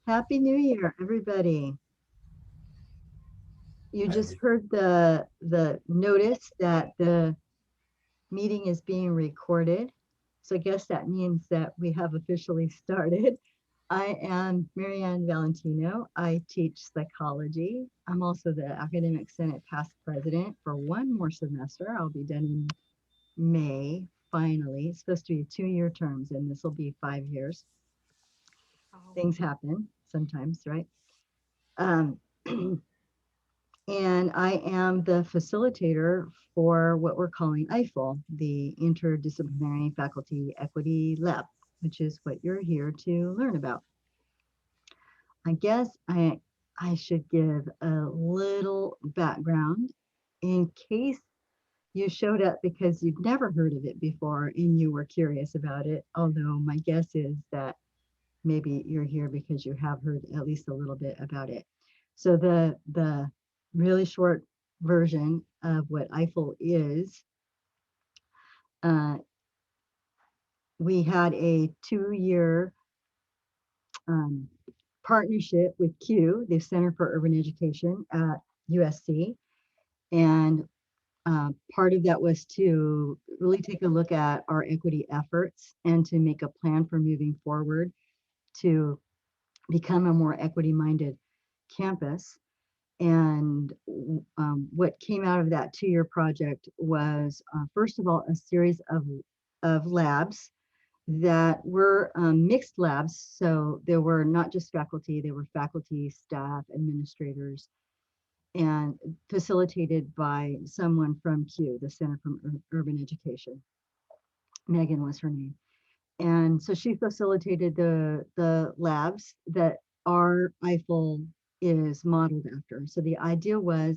Happy New Year, everybody. You just heard the notice that the meeting is being recorded. So I guess that means that we have officially started. I am Marianne Valentino. I teach psychology. I'm also the Academic Senate past president for one more semester. I'll be done in May, finally. It's supposed to be 2-year terms, and this will be 5 years. Oh, Things happen sometimes, right? Um, And I am the facilitator for what we're calling EIFEL, the Interdisciplinary Faculty Equity Lab, which is what you're here to learn about. I guess I should give a little background in case you showed up because you've never heard of it before and you were curious about it. Although my guess is that maybe you're here because you have heard at least a little bit about it. So the really short version of what EIFEL is, uh, we had a 2-year um, partnership with CUE, the Center for Urban Education at USC, and part of that was to really take a look at our equity efforts and to make a plan for moving forward to become a more equity minded campus. And what came out of that 2-year project was, first of all, a series of labs that were mixed labs. So there were not just faculty, there were faculty, staff, administrators, and facilitated by someone from CUE, the Center for Urban Education. Megan was her name. And so she facilitated the labs that our EIFEL is modeled after. So the idea was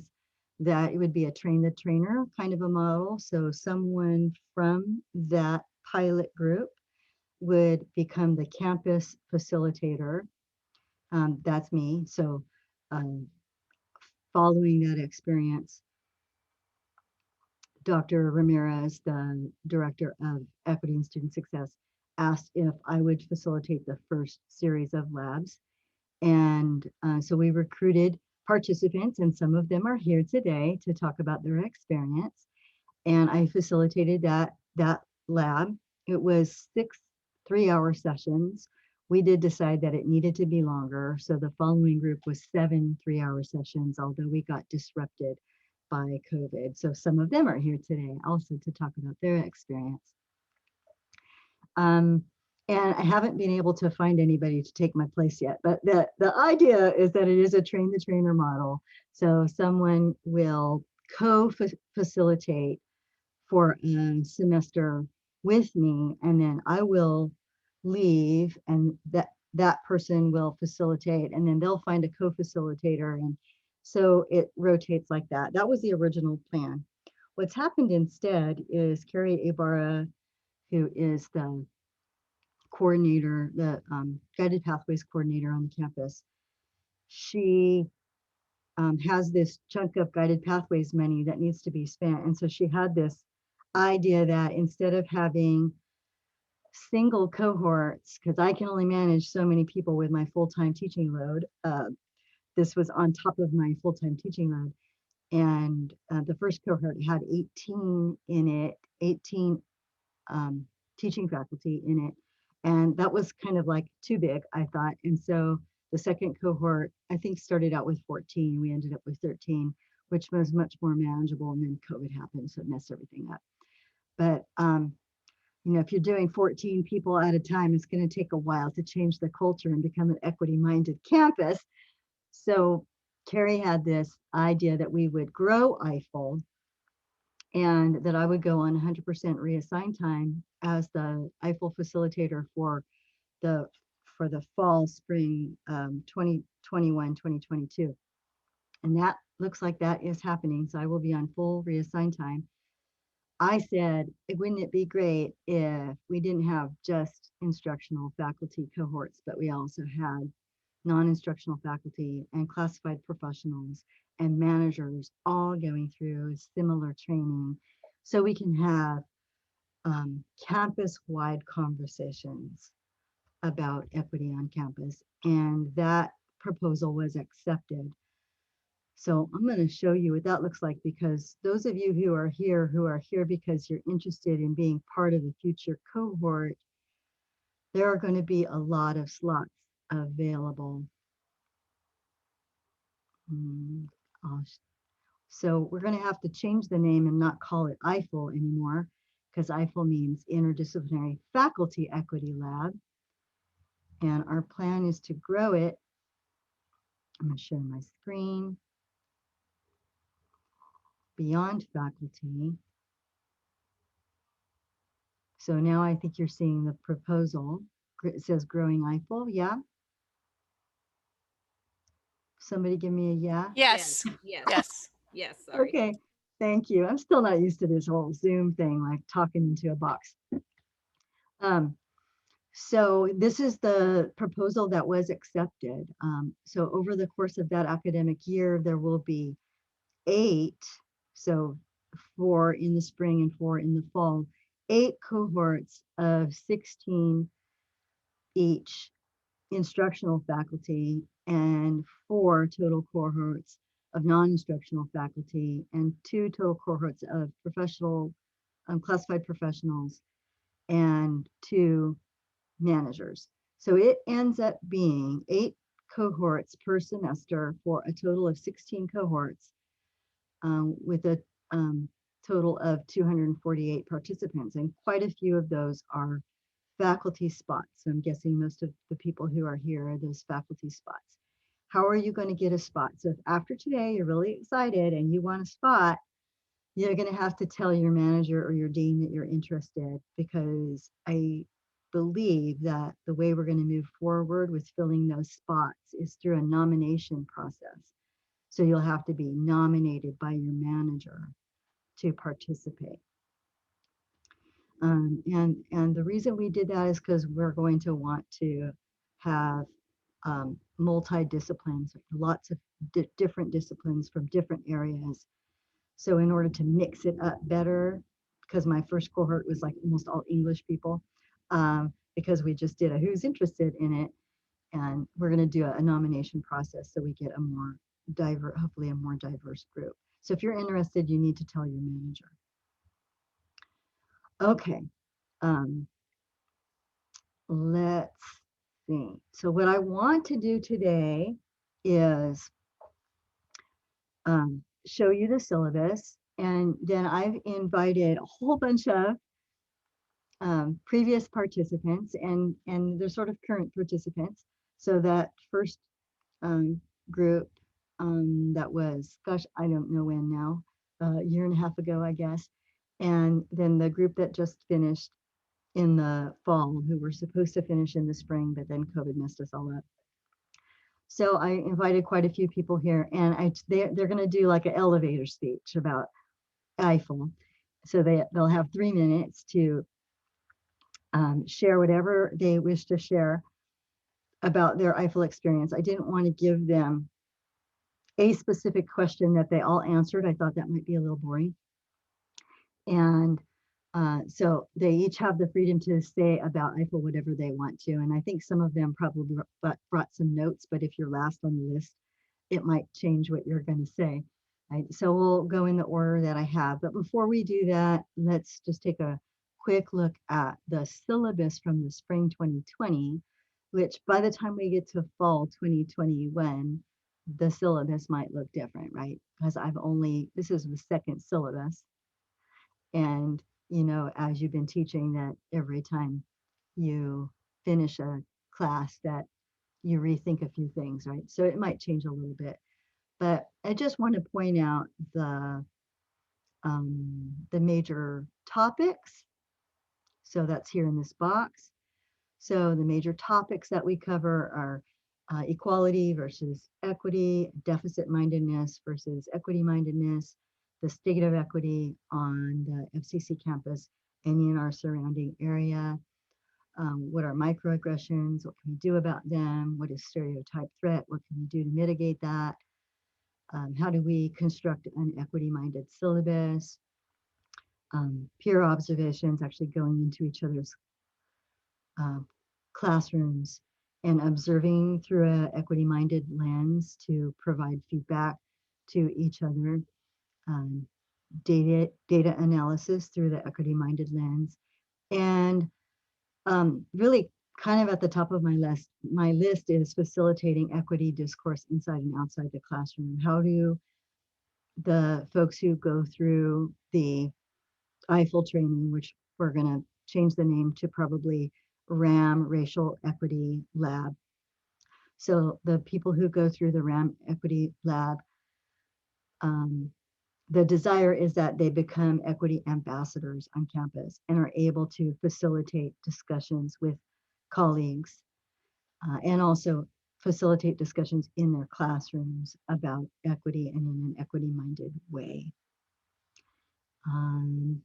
that it would be a train the trainer kind of a model. So someone from that pilot group would become the campus facilitator. That's me. So um, following that experience, Dr. Ramirez, the director of equity and student success, asked if I would facilitate the first series of labs. And so we recruited participants, and some of them are here today to talk about their experience. And I facilitated that lab. It was 6 3-hour sessions. We did decide that it needed to be longer. So the following group was 7 3-hour sessions, although we got disrupted by COVID. So some of them are here today also to talk about their experience. Um, and I haven't been able to find anybody to take my place yet. But the idea is that it is a train the trainer model. So someone will co-facilitate for a semester with me, and then I will leave, and that person will facilitate, and then they'll find a co-facilitator, and so it rotates like that. That was the original plan. What's happened instead is Carrie Ibarra, who is the coordinator, the guided pathways coordinator on the campus, she has this chunk of guided pathways money that needs to be spent. And so she had this idea that instead of having single cohorts, because I can only manage so many people with my full-time teaching load, this was on top of my full-time teaching load. And the first cohort had 18 in it, 18 um, teaching faculty in it. And that was kind of like too big, I thought. And so the second cohort, I think, started out with 14. We ended up with 13, which was much more manageable. And then COVID happened, so it messed everything up. But if you're doing 14 people at a time, it's going to take a while to change the culture and become an equity minded campus. So Carrie had this idea that we would grow EIFEL and that I would go on 100% reassigned time as the EIFEL facilitator the for the fall, spring 2021, 2022. And that looks like that is happening. So I will be on full reassigned time. I said, wouldn't it be great if we didn't have just instructional faculty cohorts, but we also had non-instructional faculty and classified professionals and managers all going through similar training so we can have campus-wide conversations about equity on campus, and that proposal was accepted. So I'm going to show you what that looks like, because those of you who are here because you're interested in being part of the future cohort, there are going to be a lot of slots available. Mm, So we're going to have to change the name and not call it EIFEL anymore, because EIFEL means Interdisciplinary Faculty Equity Lab. And our plan is to grow it. I'm going to share my screen. Beyond faculty. So now I think you're seeing the proposal. It says growing EIFEL. Yeah. Somebody give me a yeah. Yes. Yes. Yes. Yes. Sorry. Okay. Thank you. I'm still not used to this whole Zoom thing, like talking into a box. So this is the proposal that was accepted. So over the course of that academic year, there will be 8, so 4 in the spring and 4 in the fall, 8 cohorts of 16 each instructional faculty, and 4 total cohorts of non-instructional faculty, and 2 total cohorts of professional, classified professionals, and 2 managers. So it ends up being 8 cohorts per semester for a total of 16 cohorts, with a total of 248 participants. And quite a few of those are faculty spots. So I'm guessing most of the people who are here are those faculty spots. How are you going to get a spot? So if after today you're really excited and you want a spot, you're going to have to tell your manager or your dean that you're interested, because I believe that the way we're going to move forward with filling those spots is through a nomination process. So you'll have to be nominated by your manager to participate. And the reason we did that is because we're going to want to have multi-disciplines, lots of different disciplines from different areas. So in order to mix it up better, because my first cohort was like almost all English people, because we just did a who's interested in it, and we're going to do a nomination process so we get a more diverse, hopefully a more diverse group. So if you're interested, you need to tell your manager. Okay, let's see. So what I want to do today is show you the syllabus, and then I've invited a whole bunch of previous participants and they're sort of current participants. So that first group that was, gosh, I don't know when now, a year and a half ago, I guess. And then the group that just finished in the fall, who were supposed to finish in the spring, but then COVID messed us all up. So I invited quite a few people here, and they're going to do like an elevator speech about EIFEL. So they'll have 3 minutes to share whatever they wish to share about their EIFEL experience. I didn't want to give them a specific question that they all answered. I thought that might be a little boring. And so they each have the freedom to say about EIFEL whatever they want to. And I think some of them probably brought some notes, but if you're last on the list, it might change what you're going to say. Right? So we'll go in the order that I have. But before we do that, let's just take a quick look at the syllabus from the spring 2020, which by the time we get to fall 2021, the syllabus might look different, right? Because this is the second syllabus. And, you know, as you've been teaching, that every time you finish a class that you rethink a few things, right? So it might change a little bit. But I just want to point out the major topics. So that's here in this box. So the major topics that we cover are equality versus equity, deficit mindedness versus equity mindedness, the state of equity on the FCC campus and in our surrounding area. What are microaggressions? What can we do about them? What is stereotype threat? What can we do to mitigate that? How do we construct an equity-minded syllabus? Peer observations, actually going into each other's classrooms and observing through a equity-minded lens to provide feedback to each other, um, data analysis through the equity-minded lens, and really kind of at the top of my list is facilitating equity discourse inside and outside the classroom. How do the folks who go through the Eiffel training, which we're going to change the name to probably RAM, Racial Equity Lab. So the people who go through the RAM Equity Lab, the desire is that they become equity ambassadors on campus and are able to facilitate discussions with colleagues and also facilitate discussions in their classrooms about equity and in an equity-minded way.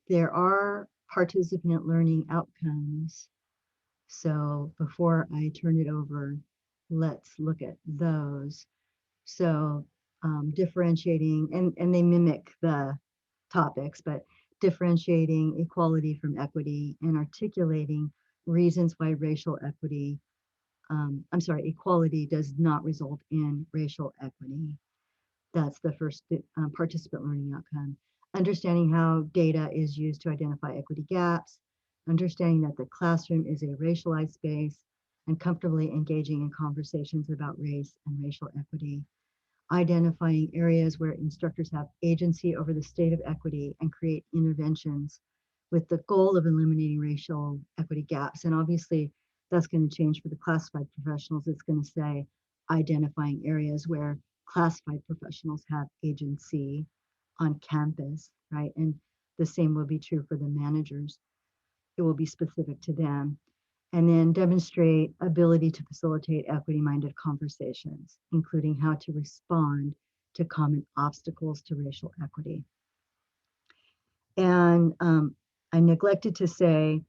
There are participant learning outcomes. So before I turn it over, let's look at those. So differentiating, and they mimic the topics, but differentiating equality from equity and articulating reasons why equality does not result in racial equity. That's the first participant learning outcome. Understanding how data is used to identify equity gaps, understanding that the classroom is a racialized space, and comfortably engaging in conversations about race and racial equity. Identifying areas where instructors have agency over the state of equity and create interventions with the goal of eliminating racial equity gaps. And obviously, that's going to change for the classified professionals. It's going to say identifying areas where classified professionals have agency on campus, right? And the same will be true for the managers. It will be specific to them. And then demonstrate ability to facilitate equity-minded conversations, including how to respond to common obstacles to racial equity. And I neglected to say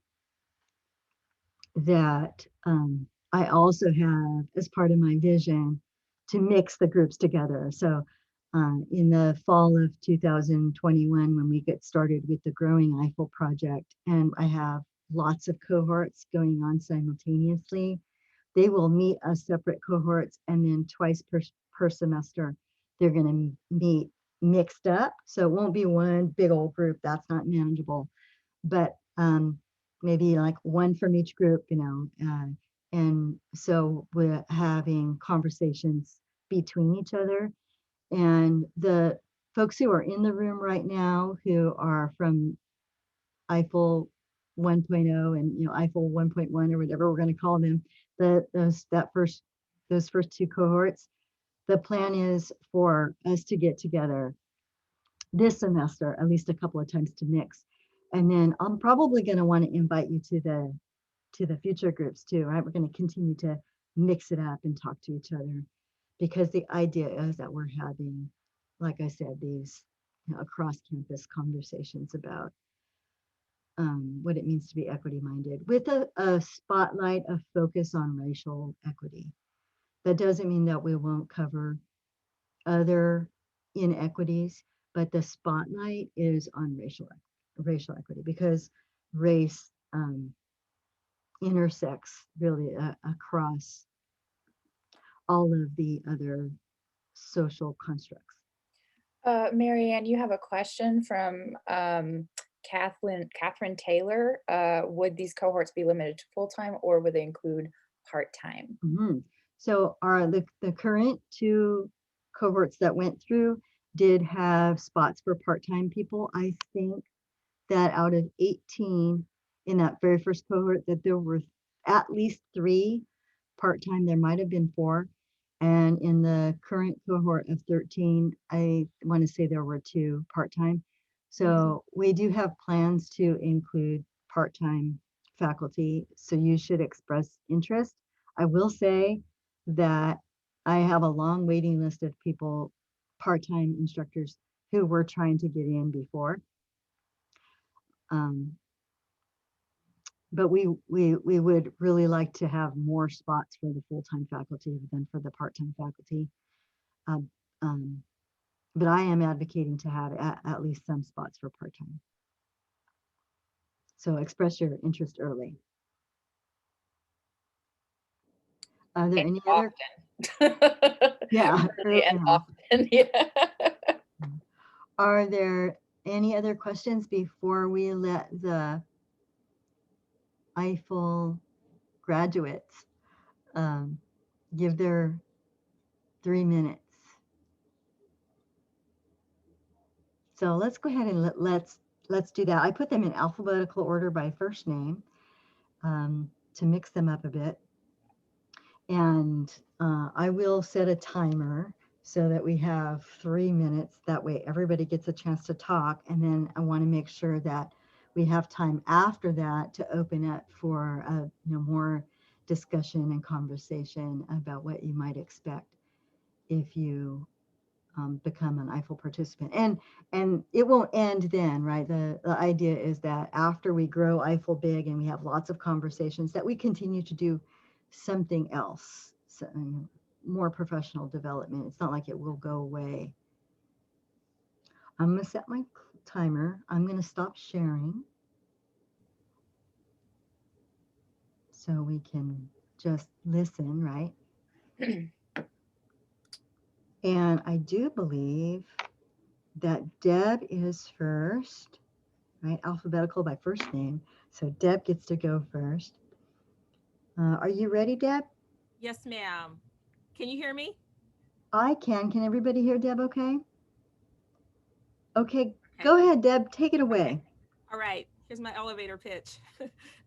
that I also have, as part of my vision, to mix the groups together. So in the fall of 2021, when we get started with the Growing Eiffel project, and I have lots of cohorts going on simultaneously, they will meet as separate cohorts, and then twice per semester, they're going to meet mixed up. So it won't be one big old group. That's not manageable. But maybe like one from each group, and so we're having conversations between each other. And the folks who are in the room right now who are from Eiffel 1.0 and Eiffel 1.1 or whatever we're going to call them, those first two cohorts, the plan is for us to get together this semester at least a couple of times to mix. And then I'm probably going to want to invite you to the future groups too, right? We're going to continue to mix it up and talk to each other, because the idea is that we're having, like I said, these across campus conversations about what it means to be equity minded with a spotlight of focus on racial equity. That doesn't mean that we won't cover other inequities, but the spotlight is on racial equity, because race intersects really across all of the other social constructs. Marianne, you have a question from Catherine Taylor. Would these cohorts be limited to full-time, or would they include part-time? So the current two cohorts that went through did have spots for part-time people. I think that out of 18 in that very first cohort, that there were at least 3 part-time. There might have been 4. And in the current cohort of 13, I want to say there were 2 part-time. So we do have plans to include part-time faculty. So you should express interest. I will say that I have a long waiting list of people, part-time instructors, who were trying to get in before. But we would really like to have more spots for the full-time faculty than for the part-time faculty. But I am advocating to have at least some spots for part-time. So express your interest early. Are there And any other? often. Yeah, Early and often, yeah. Are there any other questions before we let the Eiffel graduates give their 3 minutes? So let's go ahead and let's do that. I put them in alphabetical order by first name to mix them up a bit. And I will set a timer so that we have 3 minutes. That way everybody gets a chance to talk. And then I want to make sure that we have time after that to open up for more discussion and conversation about what you might expect if you become an Eiffel participant. And it won't end then, right? The idea is that after we grow Eiffel big and we have lots of conversations, that we continue to do something else, so, more professional development. It's not like it will go away. I'm going to set my timer. I'm going to stop sharing so we can just listen, right? And I do believe that Deb is first, right? Alphabetical by first name. So Deb gets to go first. Are you ready, Deb? Yes, ma'am. Can you hear me? I can. Can everybody hear Deb okay? Okay, Okay. go ahead, Deb. Take it away. All right. Here's my elevator pitch.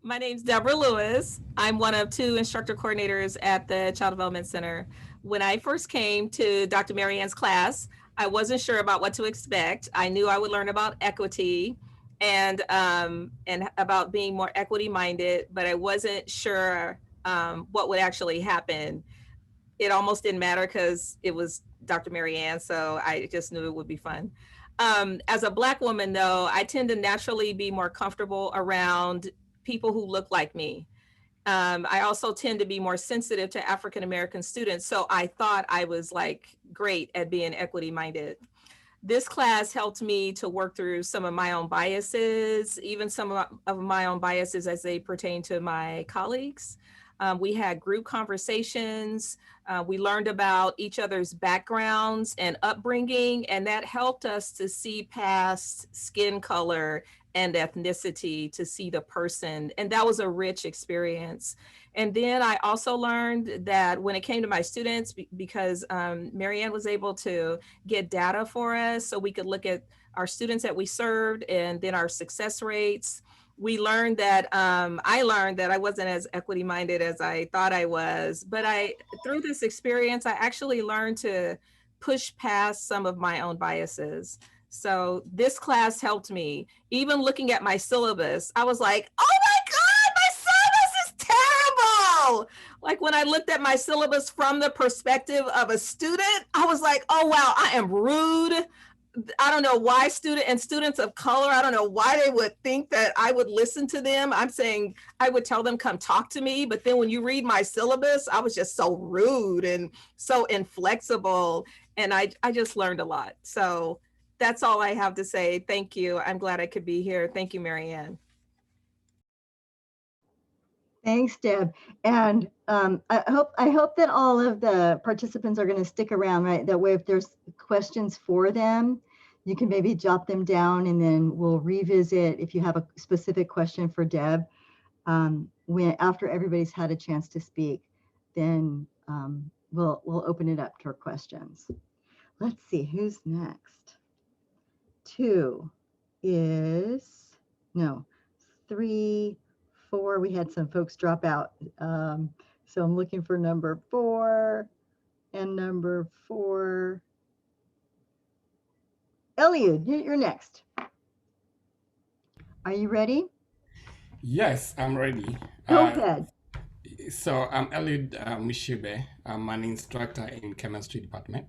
My name's Deborah Lewis. I'm one of 2 instructor coordinators at the Child Development Center. When I first came to Dr. Marianne's class, I wasn't sure about what to expect. I knew I would learn about equity and about being more equity minded, but I wasn't sure what would actually happen. It almost didn't matter because it was Dr. Marianne, so I just knew it would be fun. As a Black woman, though, I tend to naturally be more comfortable around people who look like me. I also tend to be more sensitive to African American students, so I thought I was like great at being equity minded. This class helped me to work through some of my own biases, even some of my own biases as they pertain to my colleagues. We had group conversations. We learned about each other's backgrounds and upbringing, and that helped us to see past skin color and ethnicity to see the person. And that was a rich experience. And then I also learned that when it came to my students, because Marianne was able to get data for us so we could look at our students that we served and then our success rates. We learned that I learned that I wasn't as equity minded as I thought I was, but through this experience, I actually learned to push past some of my own biases. So this class helped me. Even looking at my syllabus, I was like, oh my God, my syllabus is terrible. Like when I looked at my syllabus from the perspective of a student, I was like, oh wow, I am rude. I don't know why students of color, I don't know why they would think that I would listen to them. I'm saying I would tell them, come talk to me. But then when you read my syllabus, I was just so rude and so inflexible. And I just learned a lot. So that's all I have to say. Thank you. I'm glad I could be here. Thank you, Marianne. Thanks, Deb. And I hope that all of the participants are going to stick around, right? That way, if there's questions for them, you can maybe jot them down, and then we'll revisit if you have a specific question for Deb. When after everybody's had a chance to speak, then we'll open it up to our questions. Let's see who's next. 2 is no 3. 4, we had some folks drop out. So I'm looking for number 4 and number 4. Eliud, you're next. Are you ready? Yes, I'm ready. Go ahead. So I'm Eliud Mishibe. I'm an instructor in chemistry department.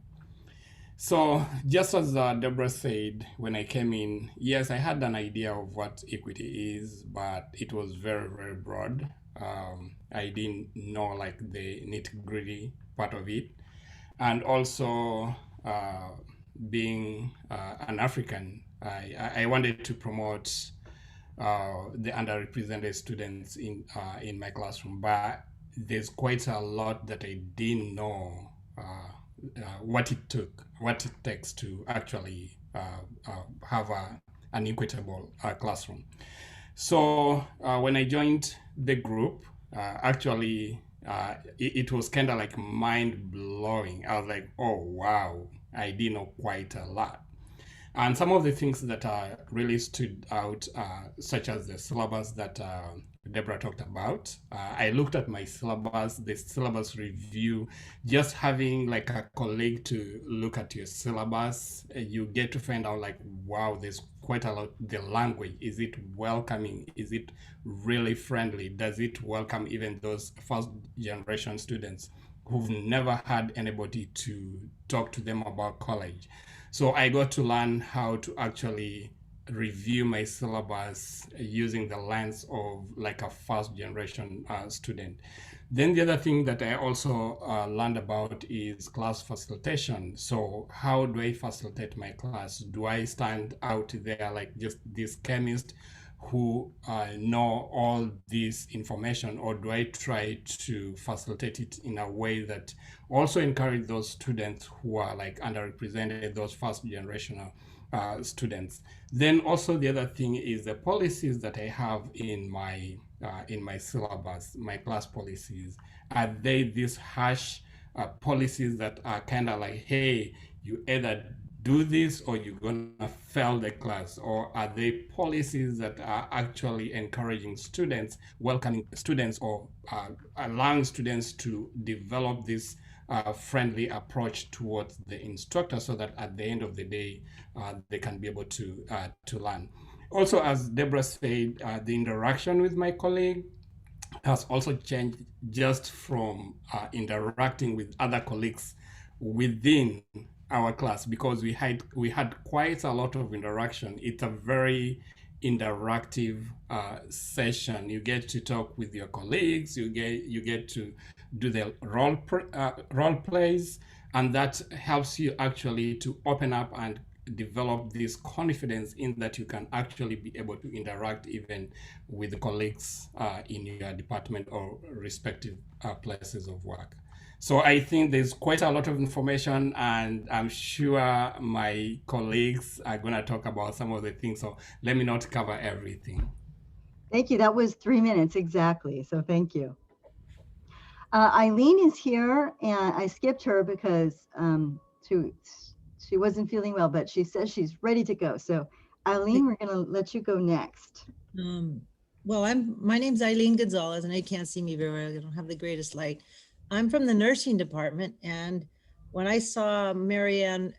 So just as Deborah said, when I came in, yes, I had an idea of what equity is, but it was very, very broad. I didn't know like the nitty-gritty part of it. And also being an African, I wanted to promote the underrepresented students in my classroom, but there's quite a lot that I didn't know what it takes to actually have an equitable classroom. So when I joined the group, actually, it was kind of like mind blowing. I was like, oh wow, I did know quite a lot. And some of the things that really stood out, such as the syllabus that Deborah talked about. I looked at my syllabus, the syllabus review, just having like a colleague to look at your syllabus, you get to find out like, wow, there's quite a lot. The language, is it welcoming? Is it really friendly? Does it welcome even those first generation students who've never had anybody to talk to them about college? So I got to learn how to actually review my syllabus using the lens of like a first generation student. Then the other thing that I also learned about is class facilitation. So how do I facilitate my class? Do I stand out there like just this chemist who know all this information, or do I try to facilitate it in a way that also encourage those students who are like underrepresented, those first generational students? Then also the other thing is the policies that I have in my syllabus, my class policies. Are they these harsh policies that are kind of like, hey, you either do this or you're gonna fail the class? Or are they policies that are actually encouraging students, welcoming students, or allowing students to develop this friendly approach towards the instructor, so that at the end of the day they can be able to learn? Also, as Deborah said, the interaction with my colleague has also changed just from interacting with other colleagues within our class, because we had quite a lot of interaction. It's a very interactive session. You get to talk with your colleagues. You get to do the role plays, and that helps you actually to open up and develop this confidence in that you can actually be able to interact even with the colleagues in your department or respective places of work. So I think there's quite a lot of information, and I'm sure my colleagues are going to talk about some of the things. So let me not cover everything. Thank you. That was 3 minutes exactly. So thank you. Eileen is here, and I skipped her because she wasn't feeling well, but she says she's ready to go. So Eileen, we're going to let you go next. Well, my name's Eileen Gonzalez, and I can't see me very well. I don't have the greatest light. I'm from the nursing department, and when I saw Marianne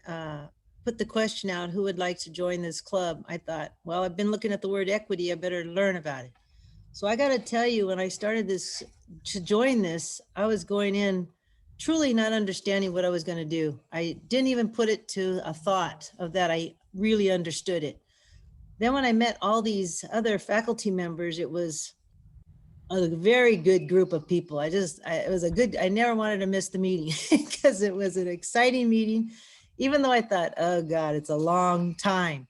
put the question out, who would like to join this club, I thought, well, I've been looking at the word equity, I better learn about it. So I got to tell you, when I started to join this, I was going in truly not understanding what I was going to do. I didn't even put it to a thought of that I really understood it. Then when I met all these other faculty members, it was a very good group of people. I never wanted to miss the meeting because it was an exciting meeting, even though I thought, oh God, it's a long time.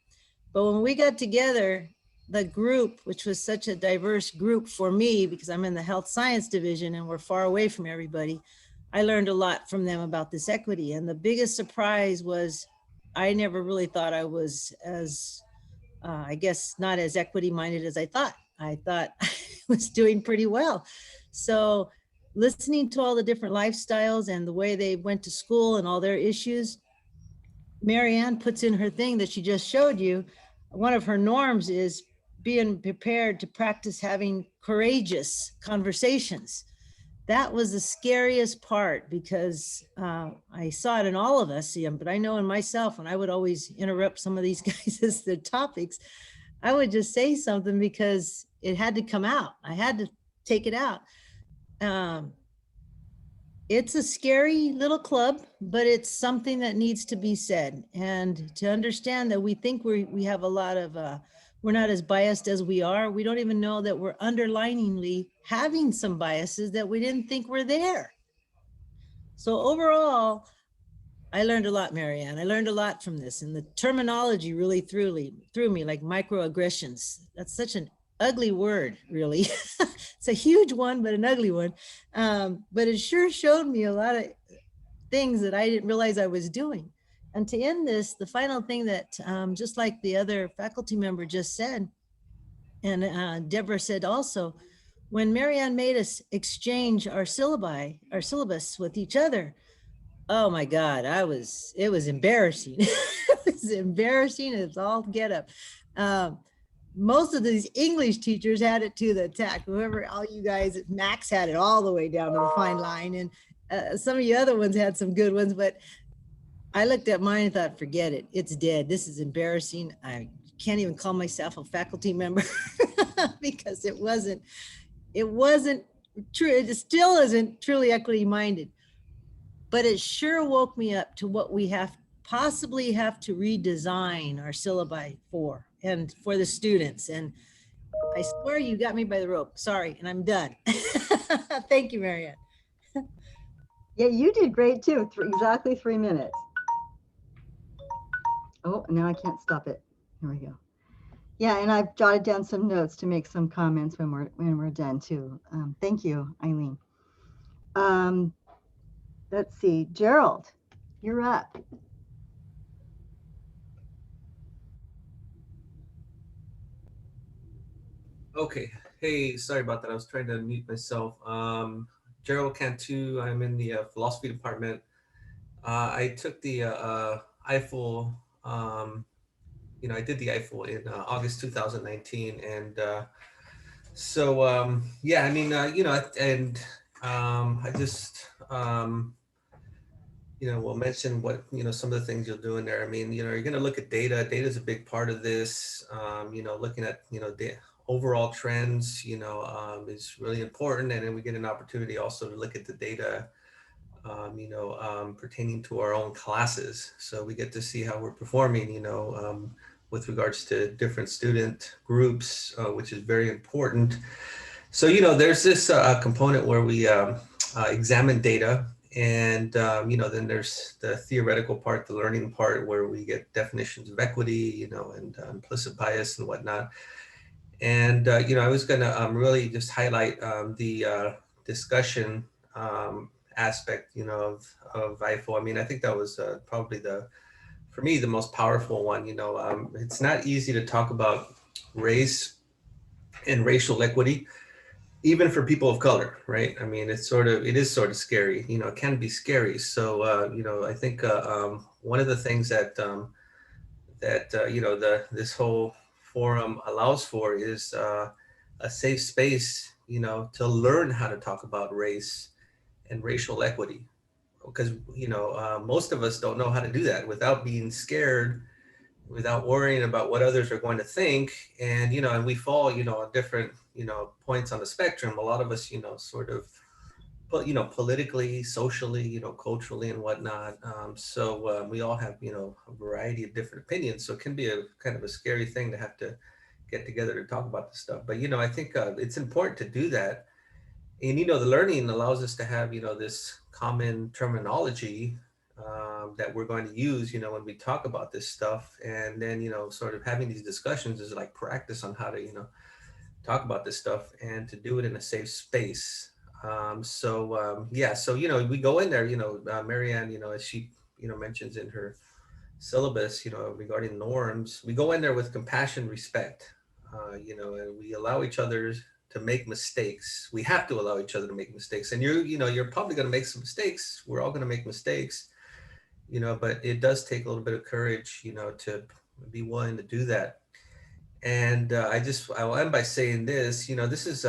But when we got together, the group, which was such a diverse group for me, because I'm in the health science division and we're far away from everybody, I learned a lot from them about this equity. And the biggest surprise was I never really thought I was as, I guess, not as equity minded as I thought. I thought I was doing pretty well. So listening to all the different lifestyles and the way they went to school and all their issues, Marianne puts in her thing that she just showed you. One of her norms is being prepared to practice having courageous conversations. That was the scariest part, because I saw it in all of us, but I know in myself, when I would always interrupt some of these guys as their topics, I would just say something because it had to come out. I had to take it out. It's a scary little club, but it's something that needs to be said. And to understand that we think we have a lot of, we're not as biased as we are. We don't even know that we're underliningly having some biases that we didn't think were there. So overall, I learned a lot, Marianne. I learned a lot from this, and the terminology really threw me, like microaggressions. That's such an ugly word, really. It's a huge one, but an ugly one. But it sure showed me a lot of things that I didn't realize I was doing. And to end this, the final thing that, just like the other faculty member just said, and Deborah said also, when Marianne made us exchange our syllabus with each other, oh my God, it was embarrassing. It was embarrassing. It's all get up. Most of these English teachers had it to the attack. Whoever, all you guys, Max had it all the way down to the fine line. And some of you other ones had some good ones, but I looked at mine and thought, forget it. It's dead. This is embarrassing. I can't even call myself a faculty member because it wasn't true. It still isn't truly equity minded, but it sure woke me up to what we possibly have to redesign our syllabi for and for the students. And I swear you got me by the rope. Sorry, and I'm done. Thank you, Marianne. Yeah, you did great too. Exactly 3 minutes. Oh, now I can't stop it. Here we go. Yeah, and I've jotted down some notes to make some comments when we're done too. Thank you, Eileen. Let's see, Gerald, you're up. Okay. Hey, sorry about that. I was trying to mute myself. Gerald Cantu. I'm in the philosophy department. I took the EIFL. I did the EIFL in August 2019, and yeah. I mean, I just we'll mention what some of the things you'll do in there. I mean, you're going to look at data. Data is a big part of this. Looking at the overall trends, is really important. And then we get an opportunity also to look at the data, pertaining to our own classes. So we get to see how we're performing, with regards to different student groups, which is very important. So, there's this component where we examine data. And, then there's the theoretical part, the learning part, where we get definitions of equity, and implicit bias and whatnot. And, I was going to really just highlight the discussion aspect, of EIFL. I mean, I think that was probably for me, the most powerful one. It's not easy to talk about race and racial equity, even for people of color, right? I mean, it is sort of scary, it can be scary. So, I think one of the things that this whole forum allows for is a safe space, to learn how to talk about race and racial equity, because most of us don't know how to do that without being scared, without worrying about what others are going to think. And and we fall on different points on the spectrum. A lot of us sort of politically, socially, culturally and whatnot. So we all have a variety of different opinions, so it can be a kind of a scary thing to have to get together to talk about this stuff. But I think it's important to do that. And the learning allows us to have this common terminology that we're going to use when we talk about this stuff. And then sort of having these discussions is like practice on how to talk about this stuff and to do it in a safe space. Yeah, so we go in there, Marianne, as she mentions in her syllabus, regarding norms, we go in there with compassion, respect, and we allow each other to make mistakes. We have to allow each other to make mistakes. And you're probably going to make some mistakes. We're all going to make mistakes, but it does take a little bit of courage, to be willing to do that. And I'll end by saying this, this is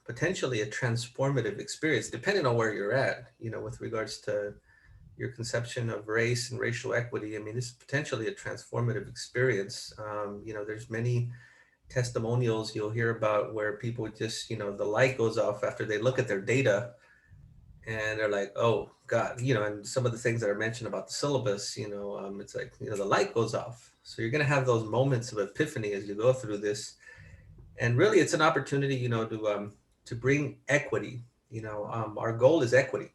potentially a transformative experience, depending on where you're at, with regards to your conception of race and racial equity. I mean, this is potentially a transformative experience. There's many testimonials you'll hear about where people just, the light goes off after they look at their data and they're like, oh God, and some of the things that are mentioned about the syllabus, it's like, the light goes off. So you're going to have those moments of epiphany as you go through this. And really it's an opportunity, to bring equity. Our goal is equity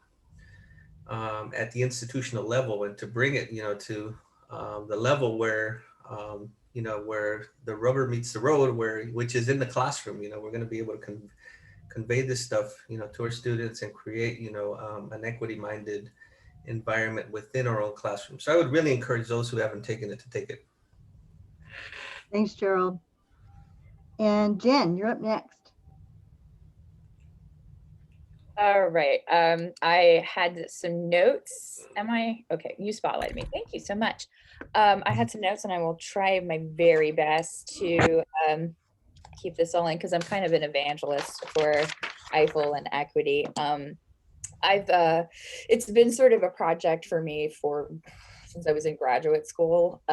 at the institutional level, and to bring it, to the level where where the rubber meets the road, which is in the classroom. We're going to be able to convey this stuff, to our students and create, an equity-minded environment within our own classroom. So I would really encourage those who haven't taken it to take it. Thanks, Gerald. And Jen, you're up next. All right. I had some notes. Okay, you spotlighted me. Thank you so much. I had some notes and I will try my very best to keep this all in because I'm kind of an evangelist for EIFL and equity. It's been sort of a project for me since I was in graduate school,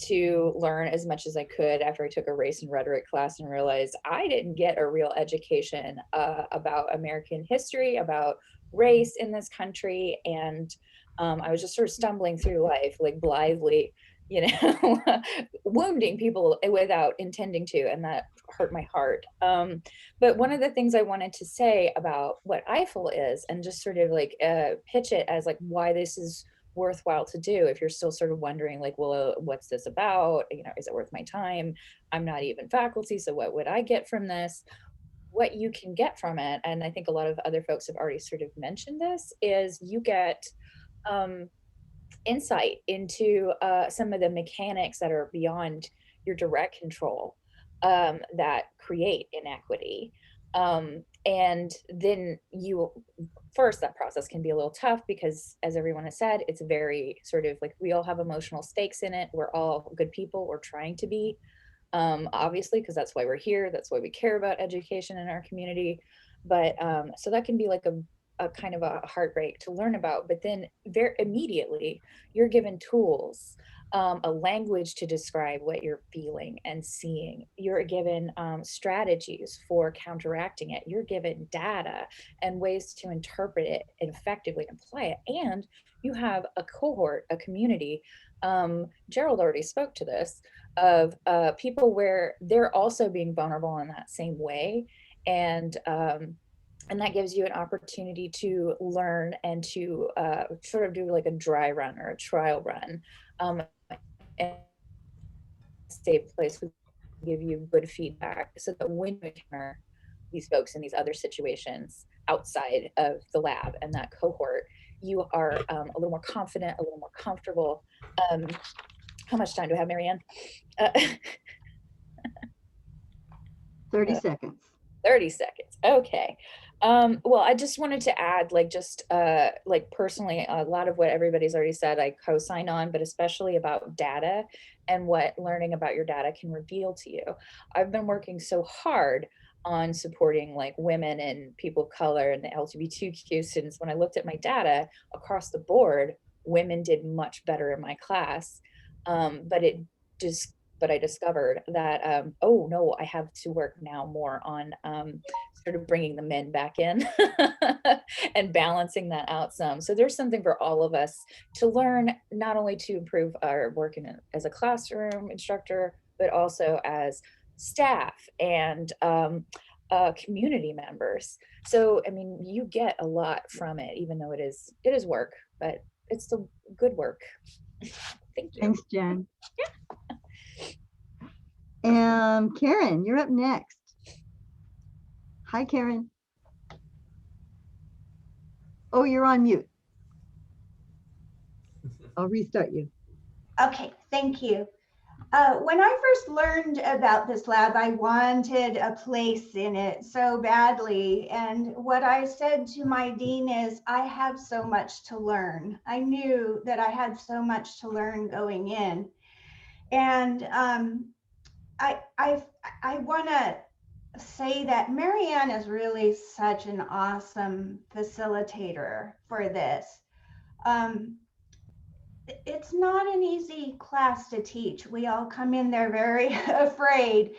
to learn as much as I could after I took a race and rhetoric class and realized I didn't get a real education about American history, about race in this country. And I was just sort of stumbling through life, like blithely, wounding people without intending to, and that hurt my heart. But one of the things I wanted to say about what EIFL is, and just sort of like pitch it as like why this is worthwhile to do, if you're still sort of wondering like, well, what's this about? Is it worth my time? I'm not even faculty, so what would I get from this? What you can get from it, and I think a lot of other folks have already sort of mentioned this, is you get insight into some of the mechanics that are beyond your direct control that create inequity. And then that process can be a little tough because, as everyone has said, it's very sort of like we all have emotional stakes in it. We're all good people. We're trying to be, obviously, because that's why we're here. That's why we care about education in our community. But so that can be like a kind of a heartbreak to learn about. But then very immediately, you're given tools, a language to describe what you're feeling and seeing. You're given strategies for counteracting it. You're given data and ways to interpret it and effectively apply it. And you have a cohort, a community. Gerald already spoke to this, of people where they're also being vulnerable in that same way. And that gives you an opportunity to learn and to sort of do like a dry run or a trial run. And safe place would give you good feedback so that when you encounter these folks in these other situations outside of the lab and that cohort, you are a little more confident, a little more comfortable. How much time do I have, Marianne? 30 seconds. 30 seconds. Okay. Well, I just wanted to add, like, just like personally, a lot of what everybody's already said, I co-sign on, but especially about data and what learning about your data can reveal to you. I've been working so hard on supporting like women and people of color and the LGBTQ students. When I looked at my data across the board, women did much better in my class. But I discovered that, oh no, I have to work now more on sort of bringing the men back in and balancing that out some. So there's something for all of us to learn, not only to improve our work as a classroom instructor, but also as staff and community members. So, I mean, you get a lot from it, even though it is work, but it's still good work. Thank you. Thanks, Jen. And Karen, you're up next. Hi, Karen. Oh, you're on mute. I'll restart you. Okay, thank you. When I first learned about this lab, I wanted a place in it so badly. And what I said to my dean is, I have so much to learn. I knew that I had so much to learn going in. And I want to say that Marianne is really such an awesome facilitator for this. It's not an easy class to teach. We all come in there very afraid,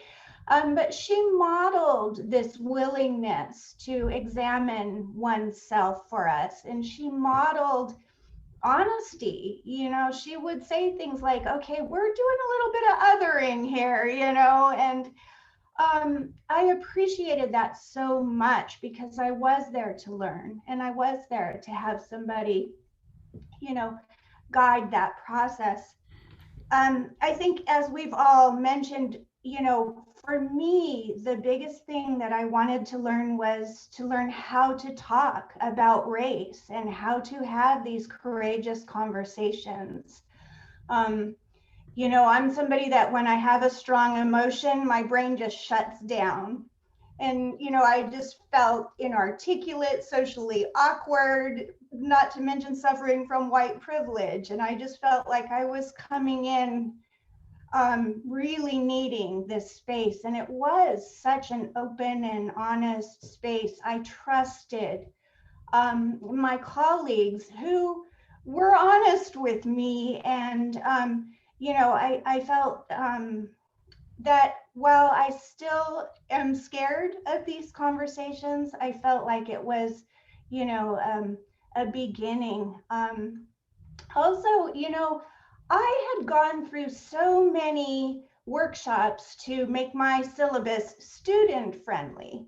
but she modeled this willingness to examine oneself for us. And she modeled honesty. She would say things like, okay, we're doing a little bit of othering here, and I appreciated that so much because I was there to learn and I was there to have somebody, guide that process. I think as we've all mentioned, you know, for me, the biggest thing that I wanted to learn was to learn how to talk about race and how to have these courageous conversations. Um, you know, I'm somebody that when I have a strong emotion, my brain just shuts down. And, you know, I just felt inarticulate, socially awkward, not to mention suffering from white privilege. And I just felt like I was coming in really needing this space. And it was such an open and honest space. I trusted my colleagues who were honest with me. And, you know, I felt that while I still am scared of these conversations, I felt like it was, you know, a beginning. Also, you know, I had gone through so many workshops to make my syllabus student friendly,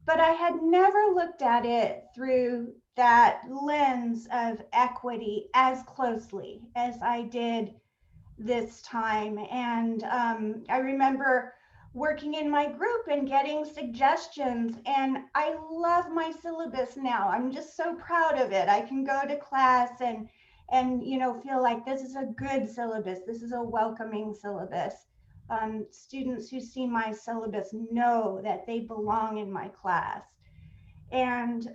but I had never looked at it through that lens of equity as closely as I did this time. And I remember working in my group and getting suggestions, and I love my syllabus now. I'm just so proud of it. I can go to class and you know, feel like this is a good syllabus. This is a welcoming syllabus. Students who see my syllabus know that they belong in my class. And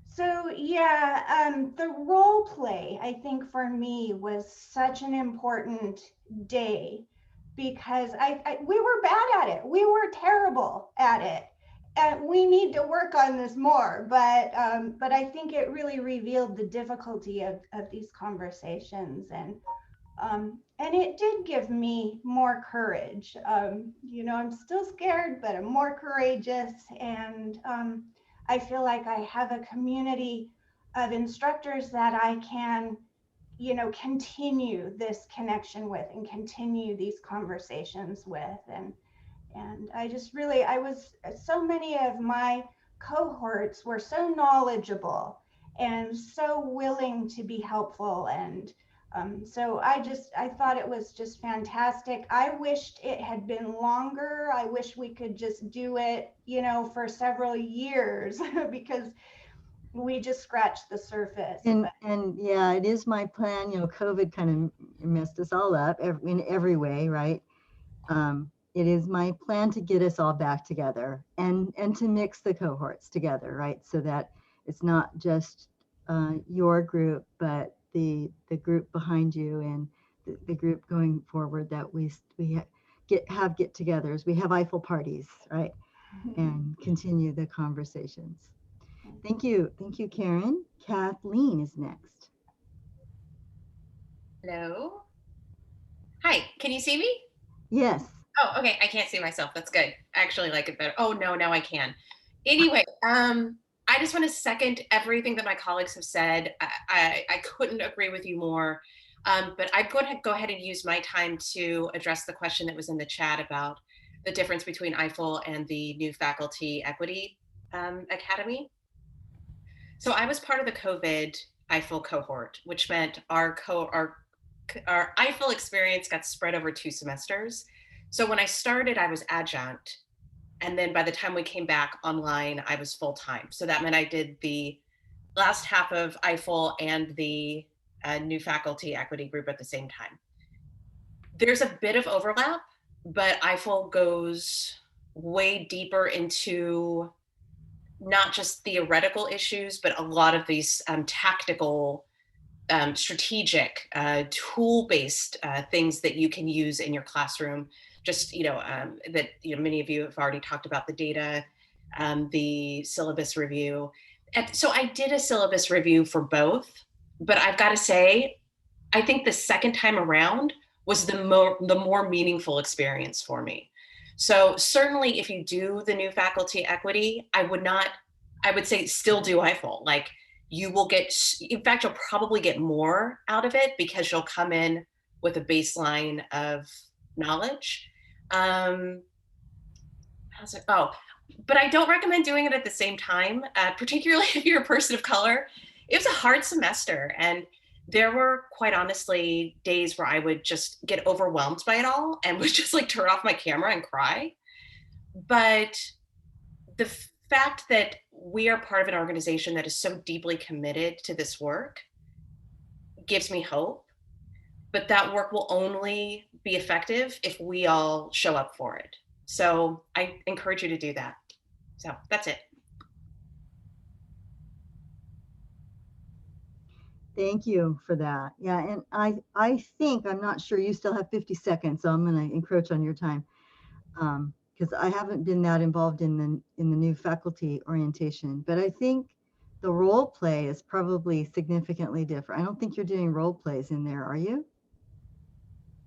so yeah, the role play, I think for me was such an important day because we were bad at it. We were terrible at it. And we need to work on this more, but I think it really revealed the difficulty of these conversations, and it did give me more courage. You know, I'm still scared, but I'm more courageous, and I feel like I have a community of instructors that I can, you know, continue this connection with and continue these conversations with. And I just really, so many of my cohorts were so knowledgeable and so willing to be helpful. And so I thought it was just fantastic. I wished it had been longer. I wish we could just do it, you know, for several years because we just scratched the surface. And yeah, it is my plan. You know, COVID kind of messed us all up in every way, right? It is my plan to get us all back together and to mix the cohorts together, right? So that it's not just your group, but the group behind you and the group going forward, that we have get-togethers. We have Eiffel parties, right? And continue the conversations. Thank you, Karen. Kathleen is next. Hello. Hi, can you see me? Yes. Oh, okay. I can't see myself. That's good. I actually like it better. Oh no, now I can. Anyway, I just want to second everything that my colleagues have said. I couldn't agree with you more. But I'm going to go ahead and use my time to address the question that was in the chat about the difference between Eiffel and the new Faculty Equity Academy. So I was part of the COVID Eiffel cohort, which meant our Eiffel experience got spread over 2 semesters. So when I started, I was adjunct. And then by the time we came back online, I was full-time. So that meant I did the last half of Eiffel and the new faculty equity group at the same time. There's a bit of overlap, but Eiffel goes way deeper into not just theoretical issues, but a lot of these tactical, strategic, tool-based things that you can use in your classroom. Just, that, many of you have already talked about the data, the syllabus review. And so I did a syllabus review for both, but I've got to say, I think the second time around was the more meaningful experience for me. So certainly if you do the new faculty equity, I would say still do Eiffel. Like, you will get, in fact, you'll probably get more out of it because you'll come in with a baseline of knowledge. But I don't recommend doing it at the same time, particularly if you're a person of color. It was a hard semester, and there were quite honestly days where I would just get overwhelmed by it all and would just like turn off my camera and cry. But the fact that we are part of an organization that is so deeply committed to this work gives me hope. But that work will only be effective if we all show up for it. So I encourage you to do that. So that's it. Thank you for that. Yeah, and I think, I'm not sure, you still have 50 seconds, so I'm going to encroach on your time. Because I haven't been that involved in the new faculty orientation, but I think the role play is probably significantly different. I don't think you're doing role plays in there, are you?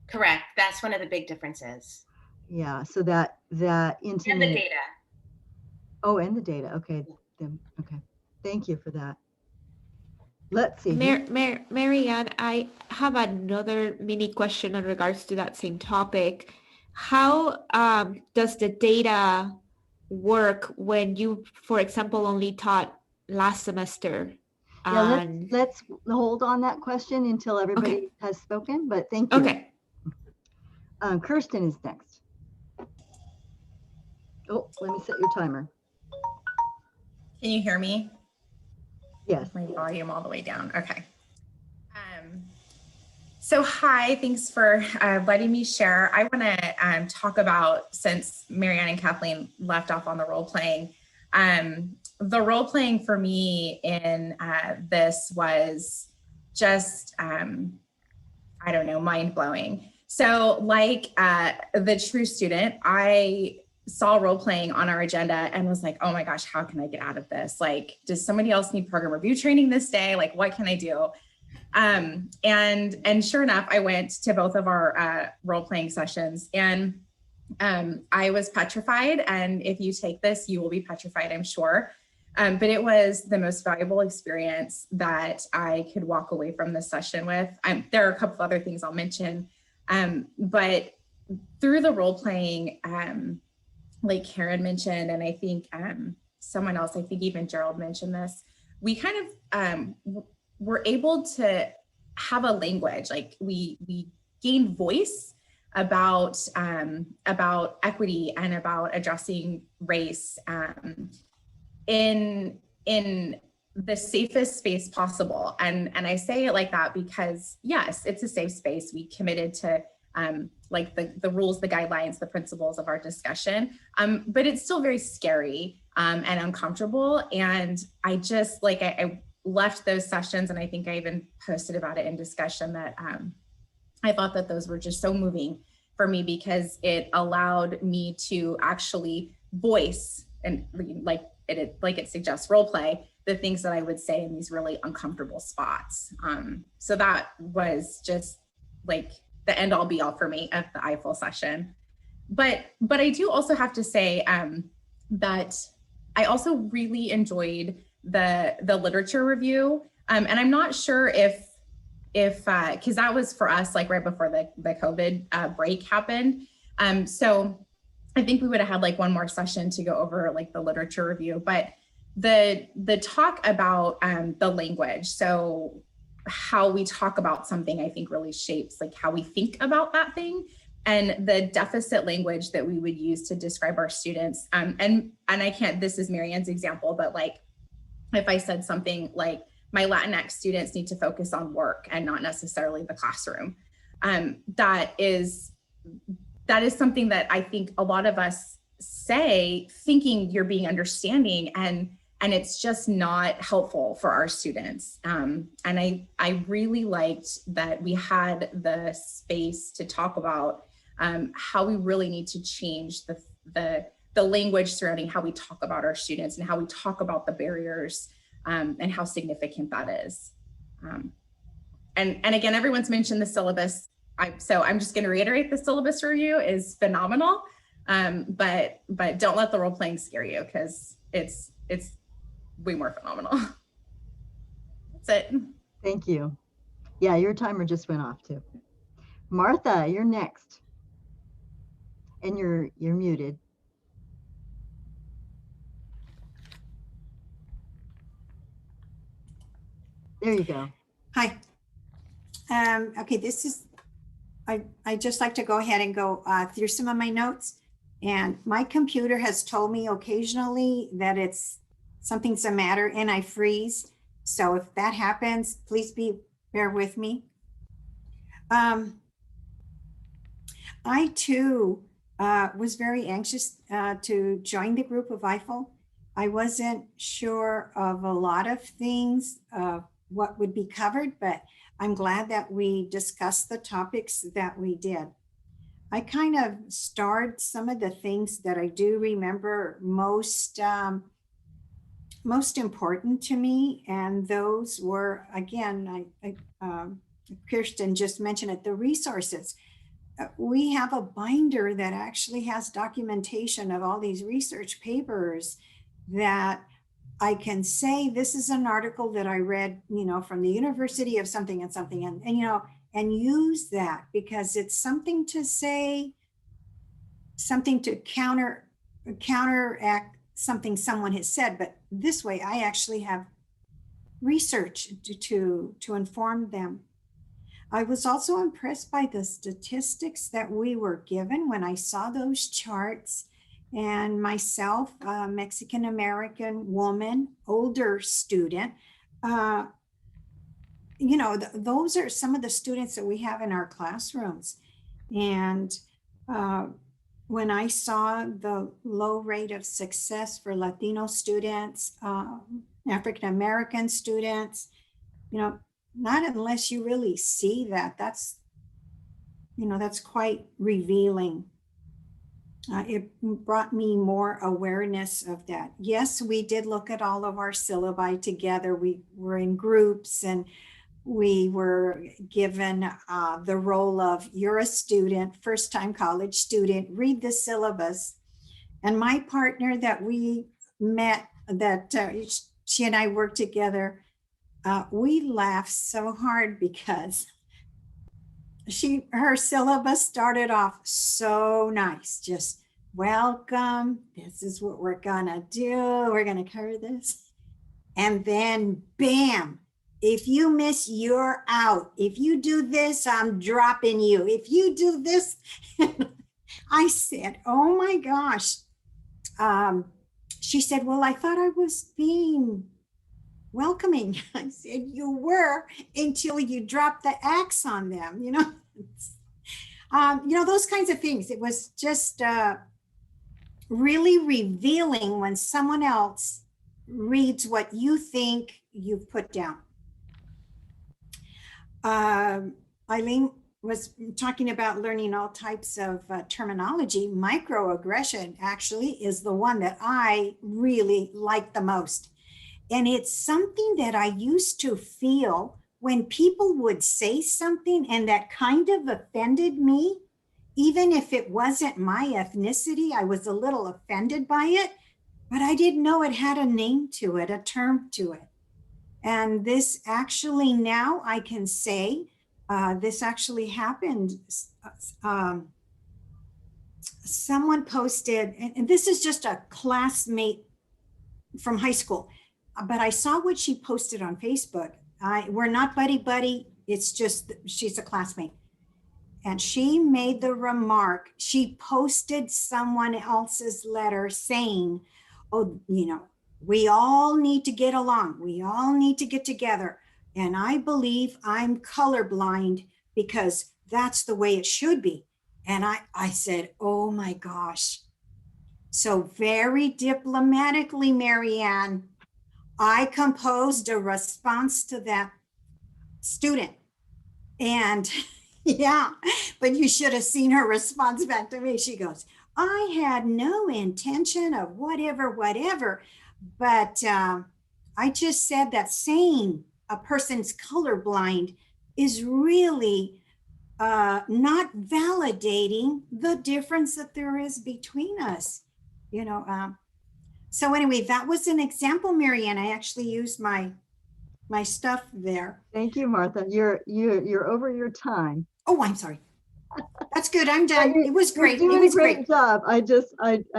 Correct. That's one of the big differences. Yeah, so that intimate. And the data. Oh, and the data. Okay, then, okay. Thank you for that. Let's see. Marianne, I have another mini question in regards to that same topic. How does the data work when you, for example, only taught last semester? Yeah, let's hold on that question until everybody has spoken, but thank you. Okay. Kirsten is next. Oh, let me set your timer. Can you hear me? Yes. My volume all the way down. Okay. So hi, thanks for letting me share. I want to talk about, since Marianne and Kathleen left off on the role playing, the role playing for me in this was just, I don't know, mind blowing. So like the true student, I saw role playing on our agenda and was like, oh my gosh, how can I get out of this? Like, does somebody else need program review training this day? Like, what can I do? And sure enough, I went to both of our role playing sessions, and I was petrified. And if you take this, you will be petrified, I'm sure. But it was the most valuable experience that I could walk away from this session with. There are a couple of other things I'll mention, but through the role playing, like Karen mentioned, and I think someone else, I think even Gerald mentioned this, we kind of were able to have a language, like we gained voice about equity and about addressing race in the safest space possible. And I say it like that because yes, it's a safe space. We committed to like the rules, the guidelines, the principles of our discussion, but it's still very scary and uncomfortable. And I just like, I left those sessions, and I think I even posted about it in discussion, that I thought that those were just so moving for me, because it allowed me to actually voice, and like it suggests role play, the things that I would say in these really uncomfortable spots. So that was just like the end all be all for me at the IFL session. But I do also have to say that I also really enjoyed the literature review. And I'm not sure if because that was for us like right before the COVID break happened. So I think we would have had like one more session to go over like the literature review, but the talk about the language. So how we talk about something, I think really shapes like how we think about that thing, and the deficit language that we would use to describe our students. And I can't, this is Marianne's example, but like, if I said something like, my Latinx students need to focus on work and not necessarily the classroom, that is something that I think a lot of us say thinking you're being understanding, and it's just not helpful for our students. And I really liked that we had the space to talk about how we really need to change the language surrounding how we talk about our students and how we talk about the barriers and how significant that is. And again, everyone's mentioned the syllabus. So I'm just going to reiterate, the syllabus review is phenomenal, but don't let the role playing scare you, because it's way more phenomenal. That's it. Thank you. Yeah, your timer just went off too. Martha, you're next. And you're muted. There you go. Hi. Okay, I just like to go ahead and go through some of my notes. And my computer has told me occasionally that something's the matter and I freeze. So if that happens, please bear with me. I too was very anxious to join the group of Eiffel. I wasn't sure of a lot of things, what would be covered, but I'm glad that we discussed the topics that we did. I kind of starred some of the things that I do remember most important to me. And those were, again, Kirsten just mentioned it, the resources. We have a binder that actually has documentation of all these research papers that I can say, this is an article that I read, from the University of something and something, and use that because it's something to say, something to counteract something someone has said. But this way, I actually have research to inform them. I was also impressed by the statistics that we were given when I saw those charts. And myself, a Mexican-American woman, older student, those are some of the students that we have in our classrooms. And when I saw the low rate of success for Latino students, African-American students, not unless you really see that, that's quite revealing. It brought me more awareness of that. Yes, we did look at all of our syllabi together. We were in groups and we were given the role of, you're a student, first-time college student, read the syllabus. And my partner that we met, that she and I worked together, we laughed so hard because her syllabus started off so nice, just welcome, this is what we're gonna do, we're gonna cover this. And then bam, if you miss, you're out. If you do this, I'm dropping you. If you do this, I said, oh my gosh. She said, well, I thought I was being welcoming. I said, you were until you dropped the axe on them, those kinds of things. It was just really revealing when someone else reads what you think you've put down. Eileen was talking about learning all types of terminology. Microaggression actually is the one that I really like the most. And it's something that I used to feel when people would say something and that kind of offended me, even if it wasn't my ethnicity, I was a little offended by it, but I didn't know it had a name to it, a term to it. And this actually now I can say, this actually happened. Someone posted, and this is just a classmate from high school, but I saw what she posted on Facebook. We're not buddy-buddy, it's just, she's a classmate. And she made the remark, she posted someone else's letter saying, oh, we all need to get along. We all need to get together. And I believe I'm colorblind because that's the way it should be. And I said, oh my gosh. So very diplomatically, Marianne, I composed a response to that student. And yeah, but you should have seen her response back to me. She goes, I had no intention of whatever, but I just said that saying a person's colorblind is really not validating the difference that there is between us, So anyway, that was an example, Marianne. I actually used my stuff there. Thank you, Martha. You're over your time. Oh, I'm sorry. That's good. I'm done. It was great. You're doing It was a great great job. I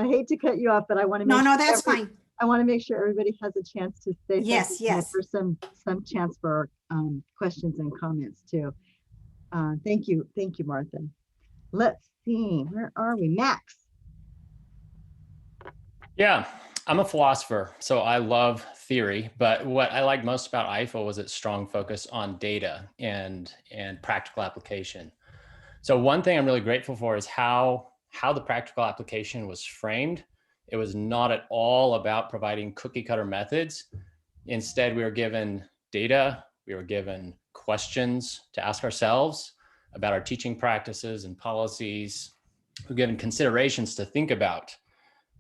hate to cut you off, but I want to make No, that's fine. I want to make sure everybody has a chance to say Yes, something, yes. for some chance for questions and comments too. Thank you, Martha. Let's see, where are we? Max. Yeah, I'm a philosopher, so I love theory, but what I like most about EIFL was its strong focus on data and practical application. So one thing I'm really grateful for is how the practical application was framed. It was not at all about providing cookie cutter methods. Instead, we were given data, we were given questions to ask ourselves about our teaching practices and policies. We're given considerations to think about.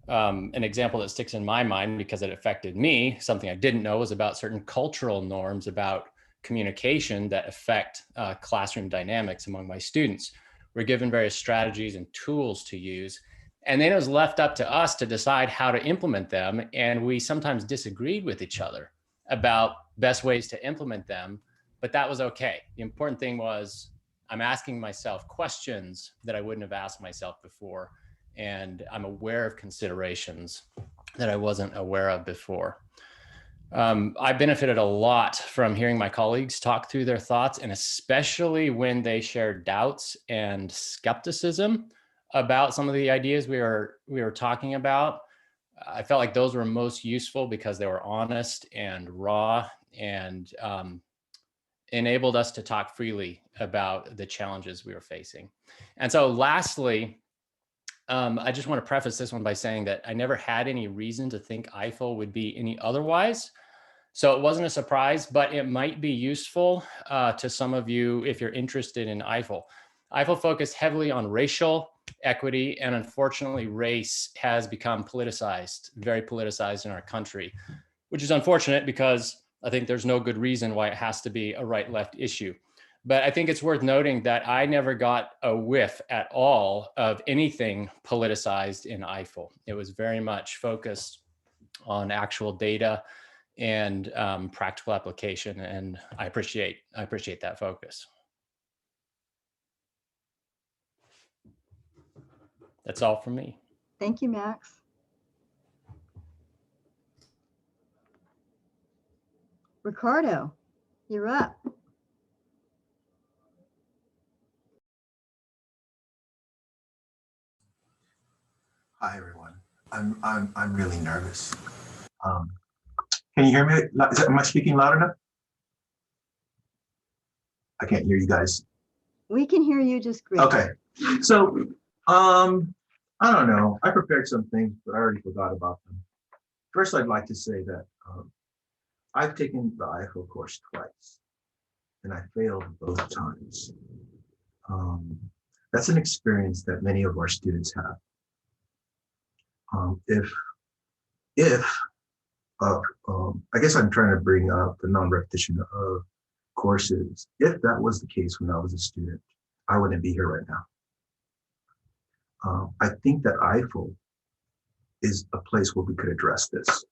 An example that sticks in my mind because it affected me, something I didn't know, was about certain cultural norms about communication that affect classroom dynamics among my students. We're given various strategies and tools to use, and then it was left up to us to decide how to implement them. And we sometimes disagreed with each other about best ways to implement them, but that was okay. The important thing was I'm asking myself questions that I wouldn't have asked myself before. And I'm aware of considerations that I wasn't aware of before. I benefited a lot from hearing my colleagues talk through their thoughts, and especially when they shared doubts and skepticism about some of the ideas we were talking about. I felt like those were most useful because they were honest and raw and enabled us to talk freely about the challenges we were facing. And so lastly, I just want to preface this one by saying that I never had any reason to think EIFL would be any otherwise. So it wasn't a surprise, but it might be useful to some of you if you're interested in EIFL. EIFL focused heavily on racial equity, and unfortunately, race has become politicized, very politicized in our country, which is unfortunate because I think there's no good reason why it has to be a right-left issue. But I think it's worth noting that I never got a whiff at all of anything politicized in EIFL. It was very much focused on actual data and practical application, and I appreciate that focus. That's all from me. Thank you, Max. Ricardo, you're up. Hi everyone. I'm really nervous. Can you hear me? Am I speaking loud enough? I can't hear you guys. We can hear you just great. Okay. So I don't know. I prepared some things, but I already forgot about them. First, I'd like to say that I've taken the EIFL course twice, and I failed both times. That's an experience that many of our students have. I guess I'm trying to bring up the non-repetition of courses. If that was the case when I was a student, I wouldn't be here right now. I think that EIFL is a place where we could address this.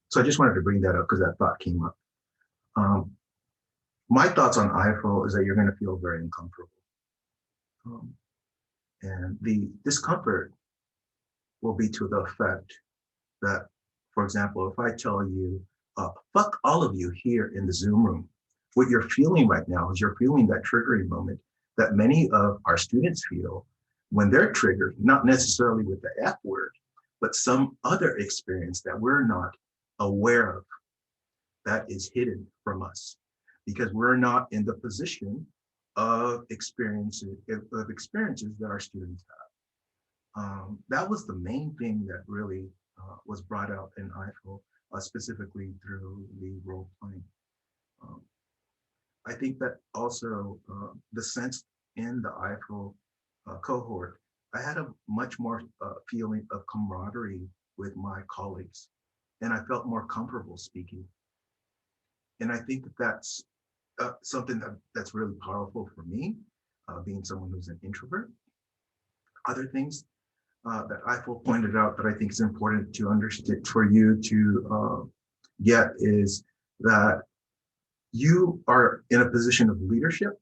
So I just wanted to bring that up because that thought came up. My thoughts on EIFL is that you're going to feel very uncomfortable. And the discomfort will be to the effect that, for example, if I tell you, fuck all of you here in the Zoom room, what you're feeling right now is you're feeling that triggering moment that many of our students feel when they're triggered, not necessarily with the F word, but some other experience that we're not aware of that is hidden from us because we're not in the position of experiences that our students have. That was the main thing that really was brought out in EIFL, specifically through the role playing. I think that also the sense in the EIFL cohort, I had a much more feeling of camaraderie with my colleagues, and I felt more comfortable speaking. And I think that that's something that's really powerful for me, being someone who's an introvert. Other things that EIFL pointed out that I think is important to understand for you to get is that you are in a position of leadership.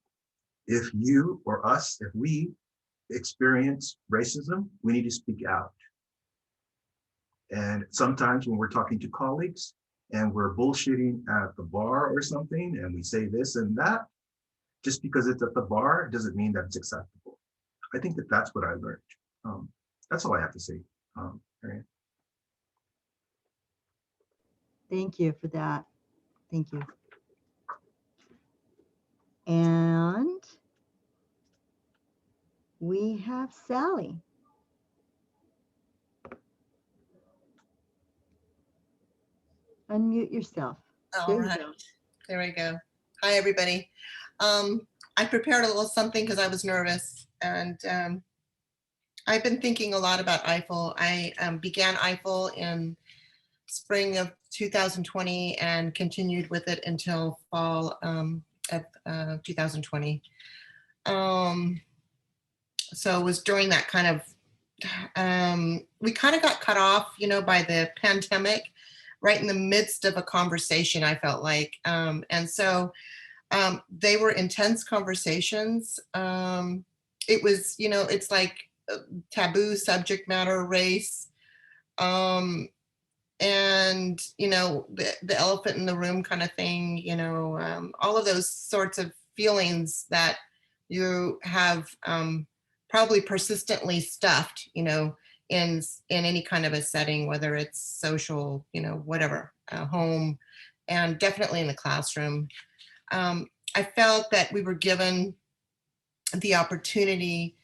If you or us, if we experience racism, we need to speak out. And sometimes when we're talking to colleagues and we're bullshitting at the bar or something, and we say this and that, just because it's at the bar doesn't mean that it's acceptable. I think that that's what I learned. That's all I have to say. Marianne. Thank you for that. Thank you. And we have Sally. Unmute yourself. All There you right, go. there we go. Hi, everybody. I prepared a little something because I was nervous, and I've been thinking a lot about EIFL. I began EIFL in spring of 2020 and continued with it until fall of 2020. So it was during that kind of, we kind of got cut off, you know, by the pandemic, right in the midst of a conversation, I felt like. And so they were intense conversations. It was, you know, it's like taboo subject matter, race, and, you know, the elephant in the room kind of thing, you know, all of those sorts of feelings that you have probably persistently stuffed, you know, in any kind of a setting, whether it's social, you know, whatever, home, and definitely in the classroom. I felt that we were given the opportunity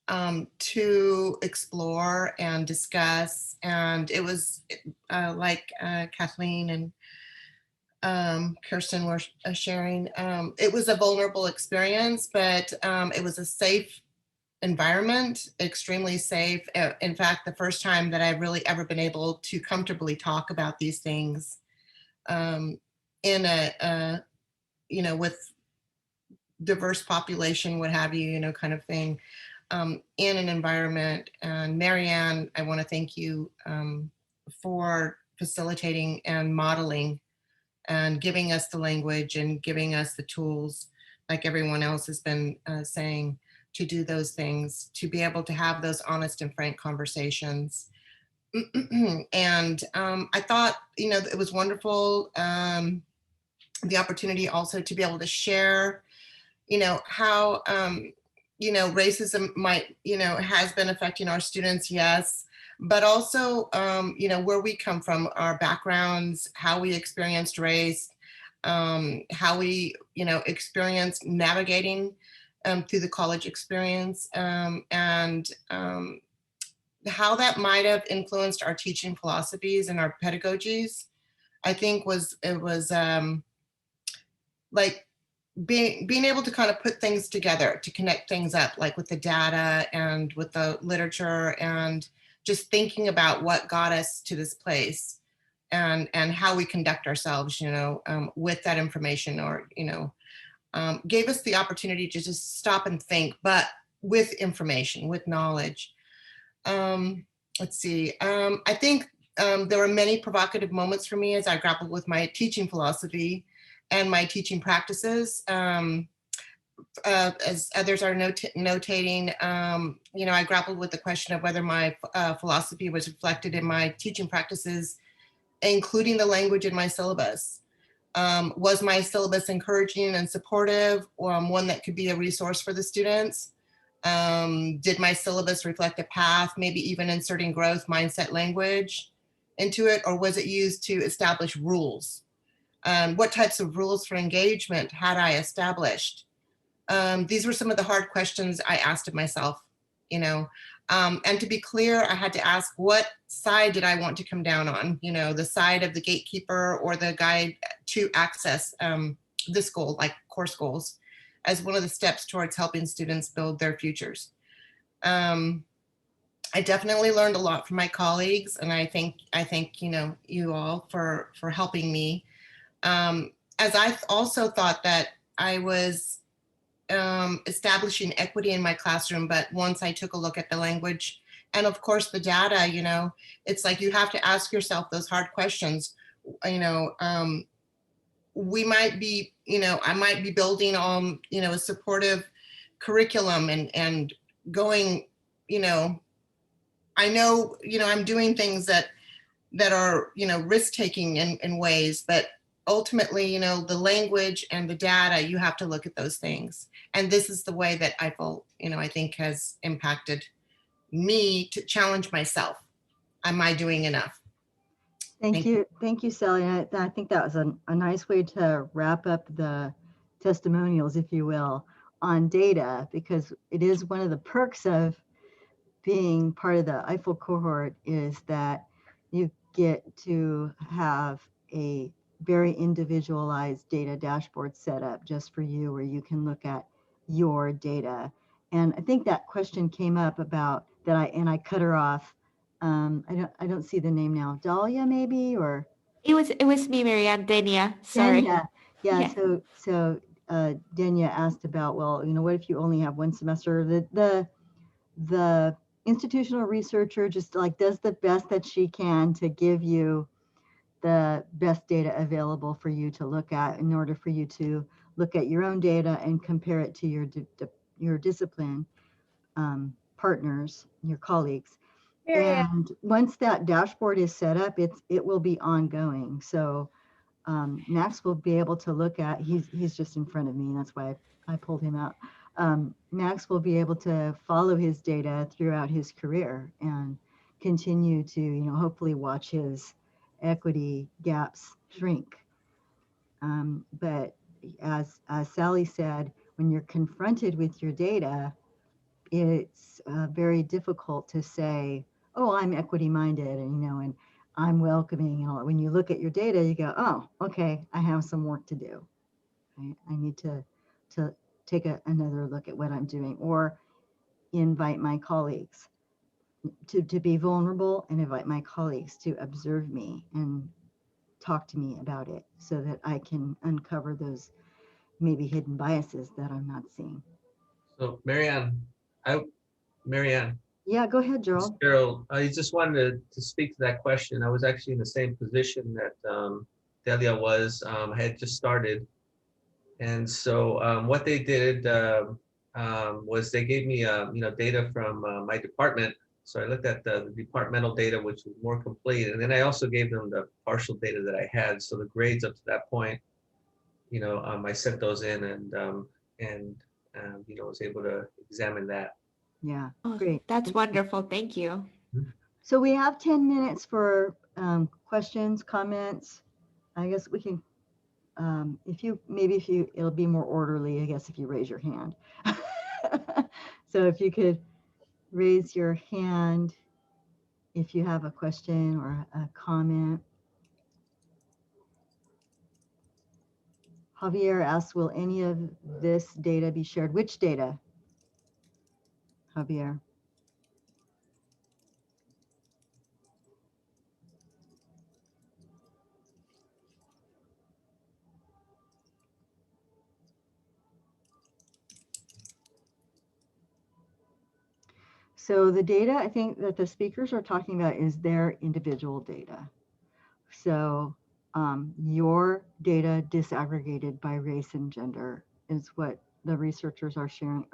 to explore and discuss, and it was like Kathleen and Kirsten were sharing. It was a vulnerable experience, but it was a safe environment, extremely safe. In fact, the first time that I've really ever been able to comfortably talk about these things in a you know, with diverse population, what have you, you know, kind of thing, in an environment. And Marianne, I want to thank you for facilitating and modeling and giving us the language and giving us the tools, like everyone else has been saying, to do those things, to be able to have those honest and frank conversations. And I thought, you know, it was wonderful, the opportunity also to be able to share, you know, how, you know, racism might, you know, has been affecting our students, yes, but also, you know, where we come from, our backgrounds, how we experienced race, how we, you know, experienced navigating through the college experience, and how that might have influenced our teaching philosophies and our pedagogies. I think it was like being able to kind of put things together, to connect things up, like with the data and with the literature, and just thinking about what got us to this place, and how we conduct ourselves, you know, with that information, or, you know, gave us the opportunity to just stop and think, but with information, with knowledge. Let's see. I think there were many provocative moments for me as I grappled with my teaching philosophy and my teaching practices. As others are notating, you know, I grappled with the question of whether my philosophy was reflected in my teaching practices, including the language in my syllabus. Was my syllabus encouraging and supportive, or one that could be a resource for the students? Did my syllabus reflect a path, maybe even inserting growth mindset language into it, or was it used to establish rules? What types of rules for engagement had I established? These were some of the hard questions I asked of myself, you know, and to be clear, I had to ask, what side did I want to come down on? You know, the side of the gatekeeper or the guide to access this goal, like course goals, as one of the steps towards helping students build their futures. I definitely learned a lot from my colleagues, and I thank you know, you all for helping me. As I also thought that I was establishing equity in my classroom, but once I took a look at the language and of course the data, you know, it's like you have to ask yourself those hard questions. You know, we might be, you know, I might be building on, you know, a supportive curriculum and going, you know, I know, you know, I'm doing things that are, you know, risk taking in ways, but ultimately, you know, the language and the data, you have to look at those things. And this is the way that Eiffel, you know, I think has impacted me to challenge myself. Am I doing enough? Thank you. Thank you, Sally. I think that was a nice way to wrap up the testimonials, if you will, on data, because it is one of the perks of being part of the Eiffel cohort is that you get to have a very individualized data dashboard set up just for you, where you can look at your data. And I think that question came up about that I cut her off. I don't see the name now. Dahlia, maybe, or It was me, Marianne, Denia. Sorry. Denya. Yeah. Yeah. So Denya asked about, well, you know, what if you only have one semester? The institutional researcher just like does the best that she can to give you the best data available for you to look at in order for you to look at your own data and compare it to your discipline partners, your colleagues. Marianne. And once that dashboard is set up, it will be ongoing. So Max will be able to look at, he's just in front of me, and that's why I pulled him out. Max will be able to follow his data throughout his career and continue to, you know, hopefully watch his equity gaps shrink. But as Sally said, when you're confronted with your data, it's very difficult to say, oh, I'm equity minded, and, you know, and I'm welcoming. You know, when you look at your data, you go, oh, okay, I have some work to do. I need to take another look at what I'm doing, or invite my colleagues to be vulnerable and invite my colleagues to observe me and talk to me about it so that I can uncover those maybe hidden biases that I'm not seeing. So Marianne, Marianne, Yeah, go ahead, Gerald. Gerald, I just wanted to speak to that question. I was actually in the same position that Delia was. I had just started. And so what they did was they gave me, you know, data from my department. So I looked at the departmental data, which was more complete. And then I also gave them the partial data that I had. So the grades up to that point, you know, I sent those in and you know, was able to examine that. Yeah, Oh, great. That's wonderful. Thank you. So we have 10 minutes for questions, comments. I guess we can, it'll be more orderly, I guess, if you raise your hand. So if you could raise your hand if you have a question or a comment. Javier asks, will any of this data be shared? Which data, Javier? So the data I think that the speakers are talking about is their individual data. So your data disaggregated by race and gender is what the researchers are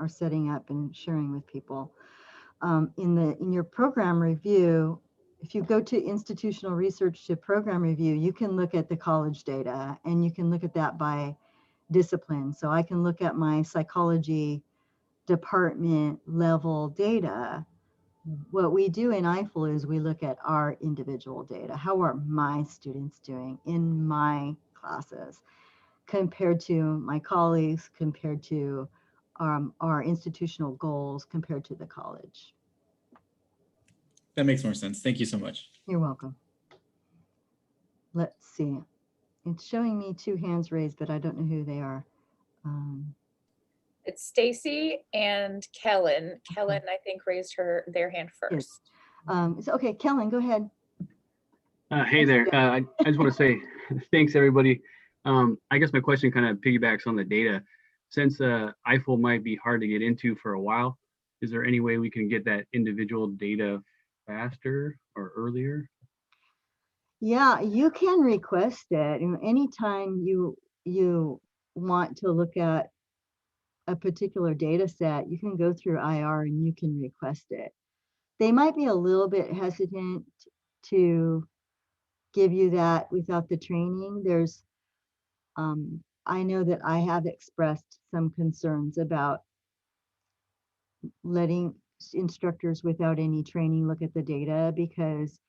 setting up and sharing with people. In your program review, if you go to institutional research to program review, you can look at the college data and you can look at that by discipline. So I can look at my psychology department level data. What we do in Eiffel is we look at our individual data. How are my students doing in my classes compared to my colleagues, compared to our institutional goals, compared to the college? That makes more sense. Thank you so much. You're welcome. Let's see. It's showing me 2 hands raised, but I don't know who they are. It's Stacy and Kellen. Kellen, I think, raised their hand first. So, okay, Kellen, go ahead. Hey there. I just want to say thanks, everybody. I guess my question kind of piggybacks on the data. Since Eiffel might be hard to get into for a while, is there any way we can get that individual data faster or earlier? Yeah, you can request it. And anytime you want to look at a particular data set, you can go through IR and you can request it. They might be a little bit hesitant to give you that without the training. There's I know that I have expressed some concerns about letting instructors without any training look at the data, because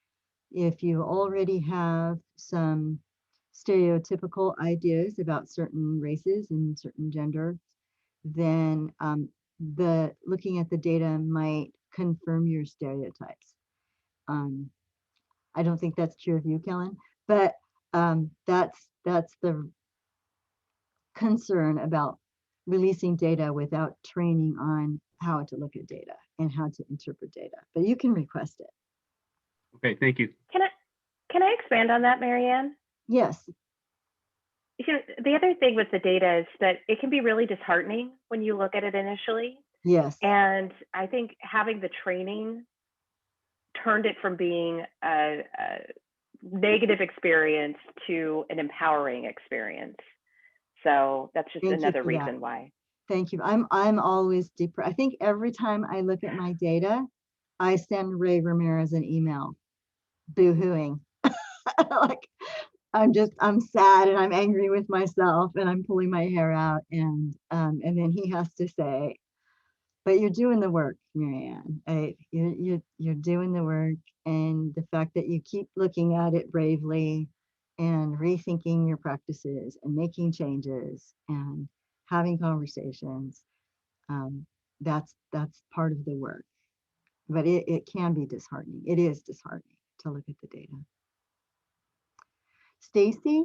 if you already have some stereotypical ideas about certain races and certain genders, then the looking at the data might confirm your stereotypes. I don't think that's true of you, Kellen, but that's the concern about releasing data without training on how to look at data and how to interpret data. But you can request it. Okay, thank you. Can I expand on that, Marianne? Yes. You know, the other thing with the data is that it can be really disheartening when you look at it initially. Yes. And I think having the training turned it from being a negative experience to an empowering experience. So that's just Thank you another for that. reason why. Thank you. I'm always depressed. I think every time I look at my data, I send Ray Ramirez an email, boo-hooing. Like I'm sad and I'm angry with myself and I'm pulling my hair out, and then he has to say, but you're doing the work, Marianne. You're doing the work, and the fact that you keep looking at it bravely and rethinking your practices and making changes and having conversations, that's part of the work. But it can be disheartening. It is disheartening to look at the data. Stacy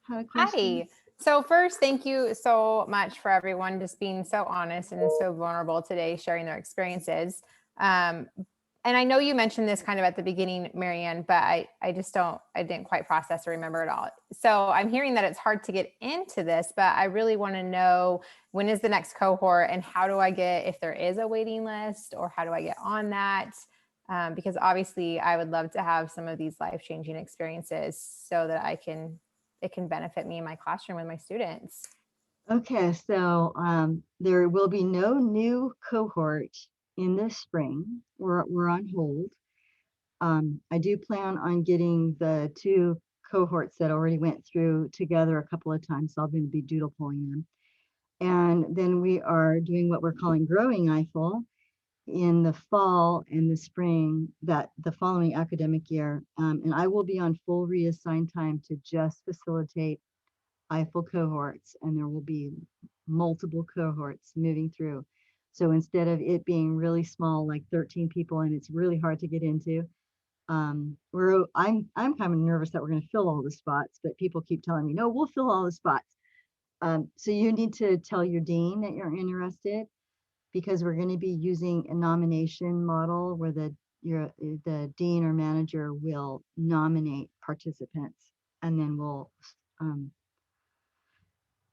had a question. Hi. So first, thank you so much for everyone just being so honest and so vulnerable today, sharing their experiences. And I know you mentioned this kind of at the beginning, Marianne, but I didn't quite process or remember it all. So I'm hearing that it's hard to get into this, but I really want to know, when is the next cohort and how do I get, if there is a waiting list, or how do I get on that? Because obviously I would love to have some of these life-changing experiences so that it can benefit me in my classroom with my students. Okay, so there will be no new cohort in the spring. We're on hold. I do plan on getting the 2 cohorts that already went through together a couple of times, so I'm going to be doodle polling them. And then we are doing what we're calling Growing Eiffel in the fall and the spring, that the following academic year. And I will be on full reassigned time to just facilitate Eiffel cohorts, and there will be multiple cohorts moving through. So instead of it being really small, like 13 people, and it's really hard to get into, I'm kind of nervous that we're going to fill all the spots, but people keep telling me, no, we'll fill all the spots. So you need to tell your dean that you're interested, because we're going to be using a nomination model where the dean or manager will nominate participants, and then we'll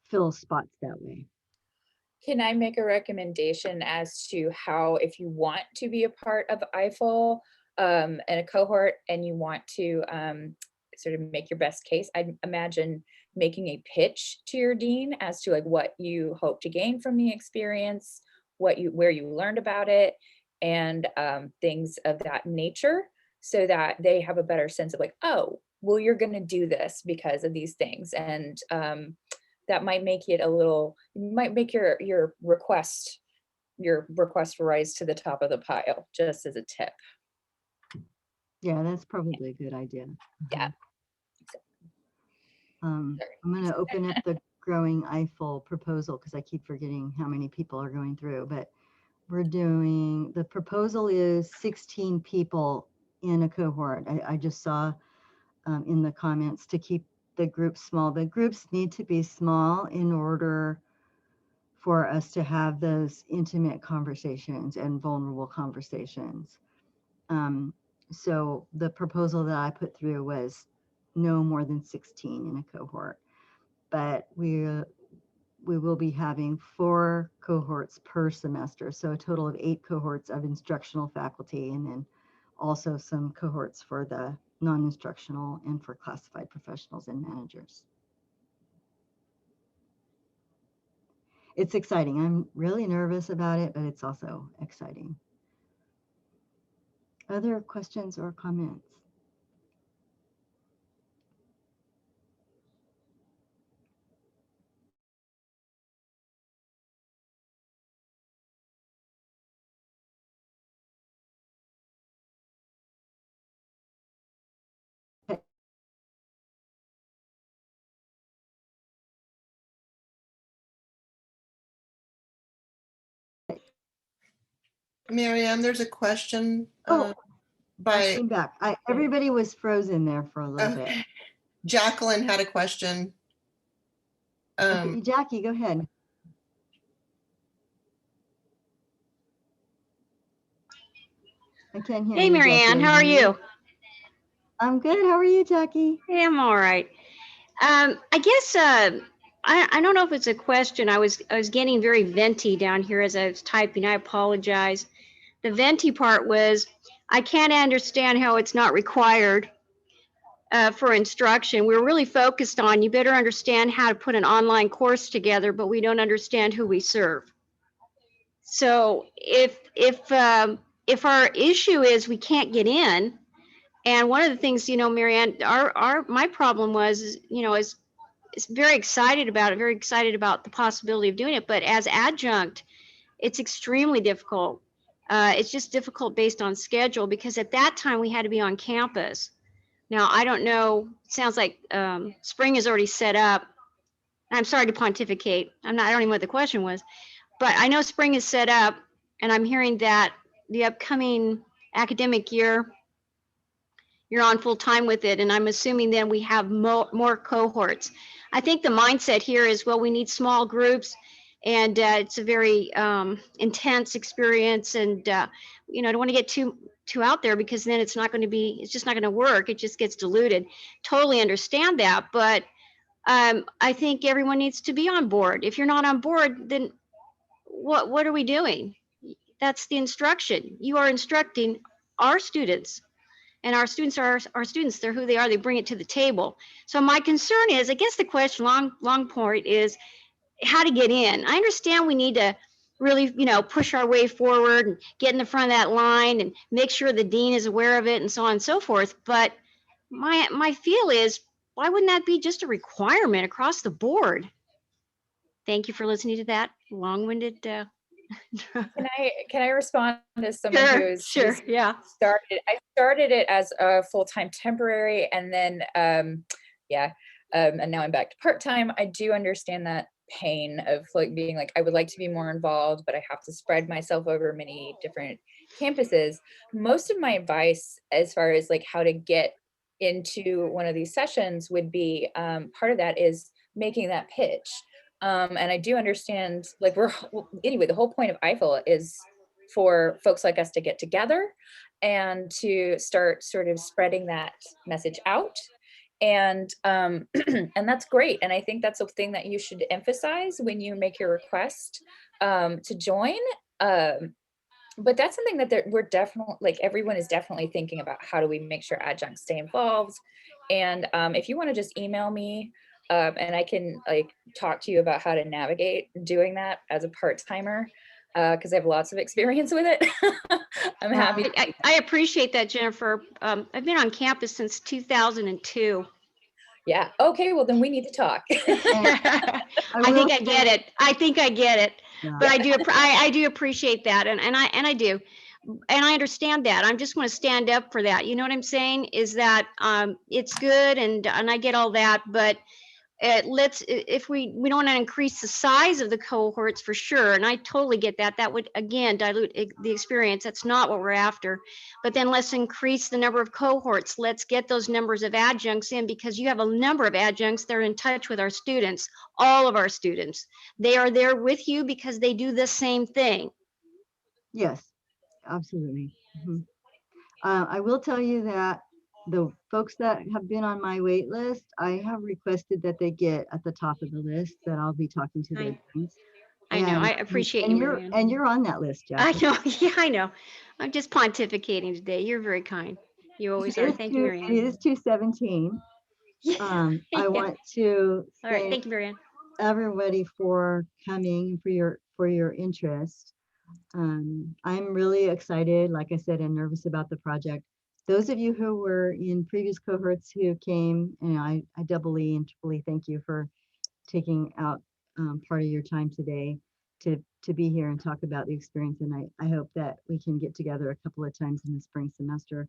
fill spots that way. Can I make a recommendation as to how, if you want to be a part of Eiffel and a cohort, and you want to sort of make your best case, I'd imagine making a pitch to your dean as to like what you hope to gain from the experience, where you learned about it, and things of that nature, so that they have a better sense of like, oh, well, you're going to do this because of these things. And that might make it might make your request rise to the top of the pile, just as a tip. Yeah, that's probably a good idea. Yeah. I'm going to open up the Growing Eiffel proposal, because I keep forgetting how many people are going through, but the proposal is 16 people in a cohort. I just saw in the comments to keep the groups small. The groups need to be small in order for us to have those intimate conversations and vulnerable conversations. So the proposal that I put through was no more than 16 in a cohort, but we will be having 4 cohorts per semester, so a total of 8 cohorts of instructional faculty, and then also some cohorts for the non-instructional and for classified professionals and managers. It's exciting. I'm really nervous about it, but it's also exciting. Other questions or comments? Mary Ann, there's a question Oh, I by came back. Everybody was frozen there for a little bit. Jacqueline had a question. Okay, Jackie, go ahead. I can't hear Hey, you, Marianne, Jackie. how are you? I'm good. How are you, Jackie? Hey, I'm all right. I guess I don't know if it's a question. I was getting very venti down here as I was typing. I apologize. The venti part was I can't understand how it's not required for instruction. We're really focused on you better understand how to put an online course together, but we don't understand who we serve. So if our issue is we can't get in, and one of the things, you know, Marianne, my problem was, you know, is very excited about it, very excited about the possibility of doing it, but as adjunct, it's extremely difficult. It's just difficult based on schedule because at that time we had to be on campus. Now I don't know. It sounds like spring is already set up. I'm sorry to pontificate. I don't even know what the question was, but I know spring is set up, and I'm hearing that the upcoming academic year, you're on full time with it, and I'm assuming then we have more cohorts. I think the mindset here is, well, we need small groups, and it's a very intense experience, and you know, I don't want to get too out there because then it's just not going to work. It just gets diluted. Totally understand that, but I think everyone needs to be on board. If you're not on board, then what are we doing? That's the instruction. You are instructing our students, and our students are our students. They're who they are. They bring it to the table. So my concern is, I guess the question, long point, is how to get in. I understand we need to really, you know, push our way forward and get in the front of that line and make sure the dean is aware of it and so on and so forth. But my feel is, why wouldn't that be just a requirement across the board? Thank you for listening to that long-winded. Can I respond as someone who's yeah. I started it as a full-time temporary, and then and now I'm back to part-time. I do understand that pain of like being like, I would like to be more involved, but I have to spread myself over many different campuses. Most of my advice as far as like how to get into one of these sessions would be part of that is making that pitch. And I do understand, like, anyway, the whole point of Eiffel is for folks like us to get together and to start sort of spreading that message out. And and that's great. And I think that's a thing that you should emphasize when you make your request to join. But that's something that we're definitely, like, everyone is definitely thinking about, how do we make sure adjuncts stay involved? And if you want to just email me, and I can like talk to you about how to navigate doing that as a part-timer, because I have lots of experience with it. I'm happy. I appreciate that, Jennifer. I've been on campus since 2002. Yeah. Okay. Well, then we need to talk. I think I get it. Yeah. But I do appreciate that, and I do, and I understand that. I'm just want to stand up for that. You know what I'm saying? Is that it's good, and I get all that, but if we don't want to increase the size of the cohorts for sure, and I totally get that. That would again dilute the experience. That's not what we're after. But then let's increase the number of cohorts. Let's get those numbers of adjuncts in, because you have a number of adjuncts that are in touch with our students, all of our students. They are there with you because they do the same thing. Yes, absolutely. Mm-hmm. I will tell you that the folks that have been on my wait list, I have requested that they get at the top of the list, that I'll be talking to their deans. I know. I appreciate you. And you're on that list, Jackie. I know. Yeah, I know. I'm just pontificating today. You're very kind. You always are. Thank you, Marianne. It is 2:17. I want to all right. Thank you, Marianne. Everybody for coming, for your interest. I'm really excited, like I said, and nervous about the project. Those of you who were in previous cohorts who came, and I doubly and triply thank you for taking out part of your time today to be here and talk about the experience. And I hope that we can get together a couple of times in the spring semester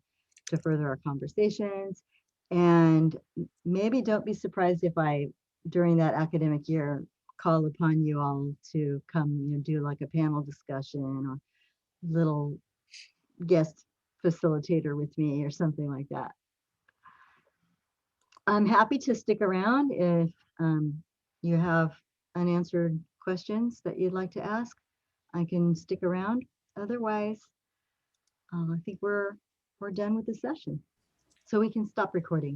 to further our conversations. And maybe don't be surprised if I, during that academic year, call upon you all to come, do like a panel discussion or little guest facilitator with me or something like that. I'm happy to stick around if you have unanswered questions that you'd like to ask. I can stick around. Otherwise, I think we're done with the session. So we can stop recording.